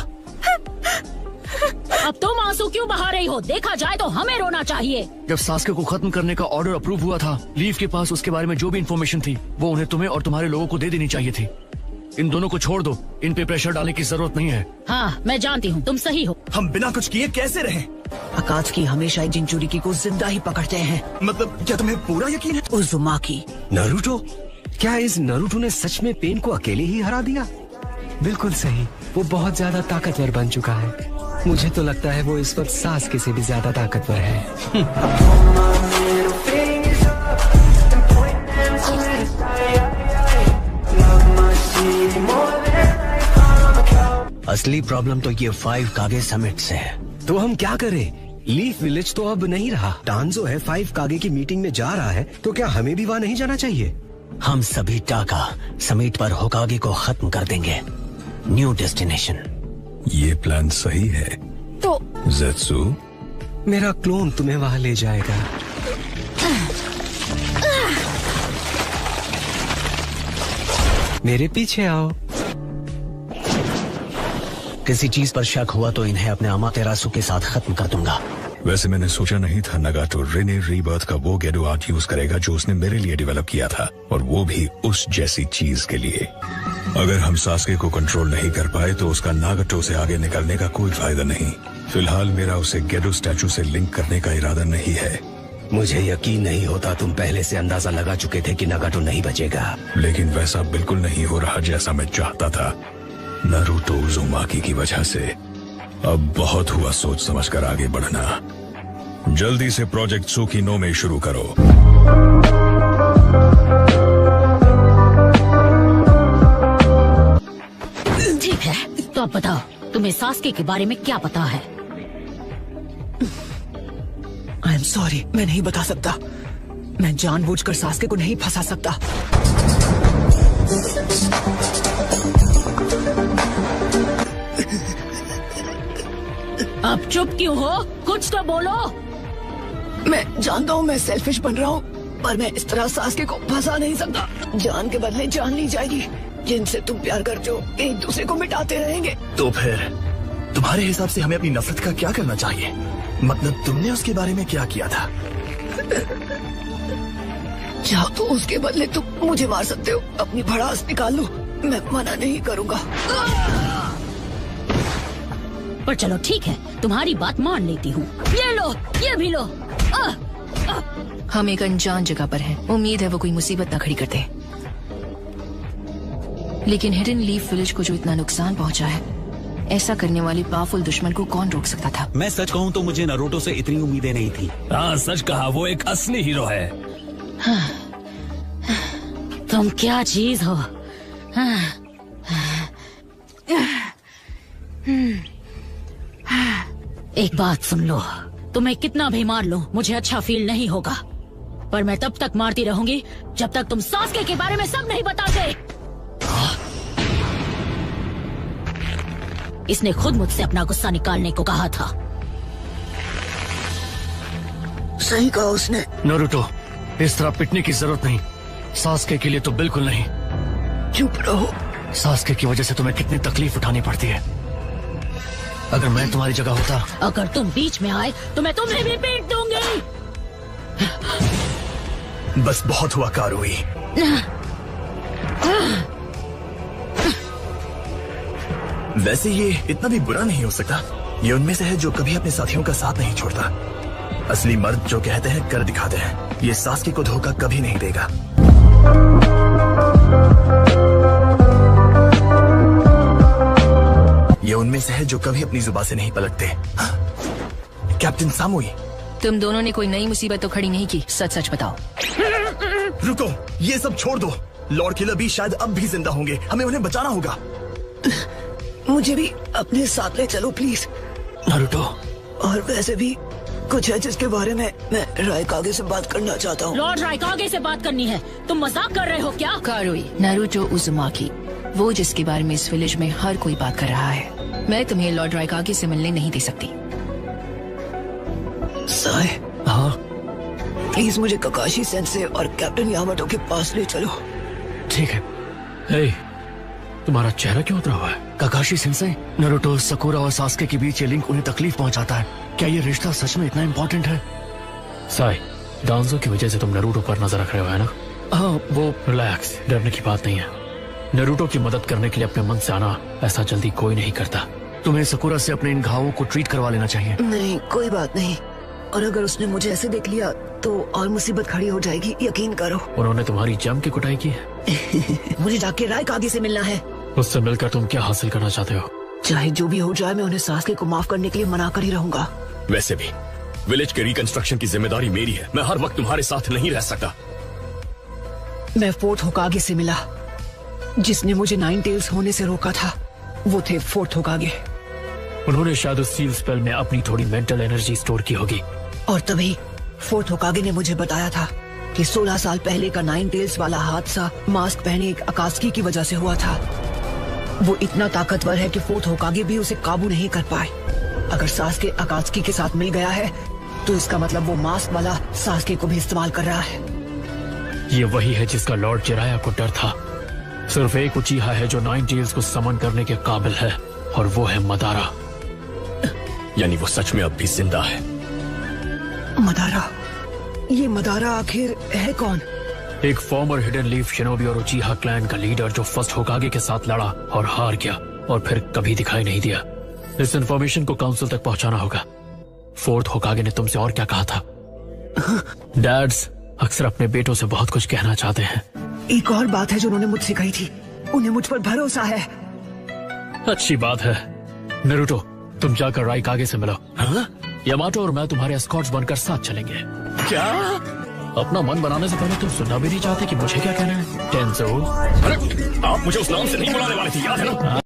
D: अब तुम आंसू क्यों बहा रही हो? देखा जाए तो हमें रोना चाहिए।
C: जब सास्के को खत्म करने का ऑर्डर अप्रूव हुआ था, लीफ के पास उसके बारे में जो भी इन्फॉर्मेशन थी वो उन्हें तुम्हें और तुम्हारे लोगों को दे देनी चाहिए थी। इन दोनों को छोड़ दो, इन पे प्रेशर डालने की जरूरत नहीं है।
D: हाँ मैं जानती हूँ, तुम सही हो।
O: हम बिना कुछ किए कैसे रहे?
F: अकात्सुकी हमेशा एक जिंचुरिकी को जिंदा ही पकड़ते हैं।
O: मतलब क्या तुम्हें पूरा यकीन है?
F: उज़ुमाकी।
L: नारुतो? क्या इस नारुतो ने सच में पेन को अकेले ही हरा दिया? बिल्कुल सही। वो बहुत ज्यादा ताकतवर बन चुका है। मुझे तो लगता है वो इस वक्त सास्के से भी ज्यादा ताकतवर है।
S: असली प्रॉब्लम तो ये 5 कागे समिट से है।
L: तो हम क्या करें? लीफ विलेज तो अब नहीं रहा।
S: डांजो है 5 कागे की मीटिंग में जा रहा है, तो क्या हमें भी वहाँ नहीं जाना चाहिए? हम सभी टाका समिट पर होकागे को खत्म कर देंगे। New destination.
J: ये प्लान सही है
M: तो
J: ज़ेत्सु।
L: मेरा क्लोन तुम्हें वहाँ ले जाएगा। मेरे पीछे आओ।
S: किसी चीज पर शक हुआ तो इन्हें अपने अमातेरासु के साथ खत्म कर दूंगा।
J: वैसे मैंने सोचा नहीं था नगाटो रेने रीबर्थ का वो गेडो आर्ट यूज करेगा जो उसने मेरे लिए डेवलप किया था, और वो भी उस जैसी चीज के लिए। अगर हम सास्के को कंट्रोल नहीं कर पाए तो उसका नागाटो से आगे निकलने का कोई फायदा नहीं। फिलहाल मेरा उसे गेडो स्टैचू से लिंक करने का इरादा नहीं है।
S: मुझे यकीन नहीं होता तुम पहले से अंदाजा लगा चुके थे कि नागाटो नहीं बचेगा।
J: लेकिन वैसा बिल्कुल नहीं हो रहा जैसा मैं चाहता था, नारुतो उज़ुमाकी की वजह से। अब बहुत हुआ सोच समझकर आगे बढ़ना। जल्दी से प्रोजेक्ट सुकिनो में शुरू करो।
D: ठीक है, तो अब बताओ तुम्हें सास्के के बारे में क्या पता है?
F: आई एम सॉरी, मैं नहीं बता सकता। मैं जानबूझकर सास्के को नहीं फंसा सकता।
D: अब चुप क्यों हो? कुछ तो बोलो।
F: मैं जानता हूँ मैं सेल्फिश बन रहा हूँ, पर मैं इस तरह सास्के को फंसा नहीं सकता। जान के बदले जान ली जाएगी। जिनसे तुम प्यार करते हो एक दूसरे को मिटाते रहेंगे।
O: तो फिर तुम्हारे हिसाब से हमें अपनी नफरत का क्या करना चाहिए? मतलब तुमने उसके बारे में क्या किया था?
F: चाहो तो उसके बदले तुम मुझे मार सकते हो। अपनी भड़ास निकाल लो, मैं मना नहीं करूँगा।
D: पर चलो ठीक है, तुम्हारी बात मान लेती हूँ। ये लो, ये भी लो।
N: हम एक अनजान जगह पर हैं। उम्मीद है वो कोई मुसीबत ना खड़ी कर दे। लेकिन हिडन लीफ विलेज को जो इतना नुकसान पहुंचा है, ऐसा करने वाले पावरफुल दुश्मन को कौन रोक सकता था?
T: मैं सच कहूँ तो मुझे नारुतो से इतनी उम्मीदें नहीं थी।
R: हाँ सच कहा, वो एक असली हीरो है।
D: तुम क्या चीज हो? एक बात सुन लो, तुम्हें कितना भी मार लो मुझे अच्छा फील नहीं होगा। पर मैं तब तक मारती रहूंगी जब तक तुम सास्के के बारे में सब नहीं बताते। इसने खुद मुझसे अपना गुस्सा निकालने को कहा था।
F: सही कहा उसने।
C: नारुतो, इस तरह पिटने की जरूरत नहीं। सास्के के लिए तो बिल्कुल नहीं।
F: चुप रहो।
C: सास्के की वजह से तुम्हें कितनी तकलीफ उठानी पड़ती है। अगर मैं तुम्हारी जगह होता।
D: अगर तुम बीच में आए तो मैं तुम्हें भी पीट दूंगी।
O: बस बहुत हुआ कारुई। वैसे ये इतना भी बुरा नहीं हो सकता। ये उनमें से है जो कभी अपने साथियों का साथ नहीं छोड़ता। असली मर्द जो कहते हैं कर दिखाते हैं। ये सास्के को धोखा कभी नहीं देगा। ये उनमें से है जो कभी अपनी जुबान से नहीं पलटते। कैप्टन सामुई,
N: तुम दोनों ने कोई नई मुसीबत तो खड़ी नहीं की। सच सच बताओ।
O: रुको, ये सब छोड़ दो। लॉर्ड किलर भी शायद अब भी जिंदा होंगे। हमें उन्हें बचाना होगा।
F: मुझे भी अपने साथ ले चलो प्लीज।
C: नारुतो,
F: और वैसे भी कुछ है जिसके बारे में मैं रायकागे से बात करना चाहता हूँ।
D: लॉर्ड रायकागे से बात करनी है? तुम मजाक कर रहे हो क्या?
N: कारुई, नारुतो उज़ुमाकी, वो जिसके बारे में इस विलेज में हर कोई बात कर रहा है। मैं तुम्हें लॉर्ड रायकागे से मिलने नहीं दे सकती।
F: साय,
C: हाँ
F: प्लीज मुझे ककाशी सेंसे और कैप्टन यामाटो के पास ले चलो।
C: ठीक है। हे, तुम्हारा चेहरा क्यों उतरा हुआ है? ककाशी सेंसे, नारुतो, सकुरा और सास्के के बीच ये लिंक उन्हें तकलीफ पहुंचाता है। क्या ये रिश्ता सच में इतना इम्पोर्टेंट है? साई, डांजो की वजह से तुम नारुतो पर नजर रख रहे हो, है ना? हाँ, वो रिलैक्स, डरने की बात नहीं है। नारुतो की मदद करने के लिए अपने मन से आना ऐसा जल्दी कोई नहीं करता। तुम्हें सकुरा से अपने इन घावों को ट्रीट करवा लेना चाहिए।
F: नहीं, कोई बात नहीं। और अगर उसने मुझे ऐसे देख लिया तो और मुसीबत खड़ी हो जाएगी, यकीन करो।
C: उन्होंने तुम्हारी जम की कुटाई की है।
F: मुझे जाके रायकागे से मिलना है।
C: उससे मिलकर तुम क्या हासिल करना चाहते हो?
F: चाहे जो भी हो जाए, मैं उन्हें सासके को माफ करने के लिए मना कर ही रहूंगा।
O: वैसे भी विलेज के रिकंस्ट्रक्शन की जिम्मेदारी मेरी है। मैं हर वक्त तुम्हारे साथ नहीं रह सकता।
F: मैं फोर्थ होकागे से मिला। जिसने मुझे 9 टेल्स होने से रोका था वो थे फोर्थ होकागे।
C: उन्होंने शायद उस सील स्पेल में अपनी थोड़ी मेंटल एनर्जी स्टोर की होगी।
F: और तभी फोर्थ होकागे ने मुझे बताया था कि 16 साल पहले का 9 टेल्स वाला हादसा मास्क पहने एक अकात्सुकी की वजह से हुआ था। वो इतना ताकतवर है कि फोर्थ होकागे भी उसे काबू नहीं कर पाए। अगर सासके अकात्सुकी के साथ मिल गया है तो इसका मतलब वो मास्क वाला सासके को भी इस्तेमाल कर रहा है।
C: ये वही है जिसका लॉर्ड जिराया को डर था। सिर्फ एक उचीहा है जो 9 टेल्स को समन करने के काबिल है, और वो है मदारा।
O: यानी वो सच में अब भी जिंदा है।
F: मदारा? ये मदारा आखिर है कौन?
C: एक फॉर्मर हिडन लीफ शिनोबी और उचीहा क्लैन का लीडर जो फर्स्ट होकागे के साथ लड़ा और हार गया और फिर कभी दिखाई नहीं दिया। इस इंफॉर्मेशन को काउंसिल तक पहुंचाना होगा। फोर्थ होकागे ने तुमसे और क्या कहा था? डैड्स अक्सर अपने बेटों से बहुत कुछ कहना चाहते हैं।
F: एक और बात है जो उन्होंने मुझसे कही थी, उन्हें मुझ पर भरोसा है।
C: अच्छी बात है। नरूटो, तुम जाकर राइकागे से मिलो। हाँ? यामाटो और मैं तुम्हारे एस्कॉर्ट्स बनकर साथ चलेंगे।
O: क्या?
C: अपना मन बनाने से पहले तुम सुनना भी नहीं चाहते कि मुझे क्या कहना है? टेंसो,
O: आप मुझे उस नाम से नहीं बुलाने वाले थे, याद है ना?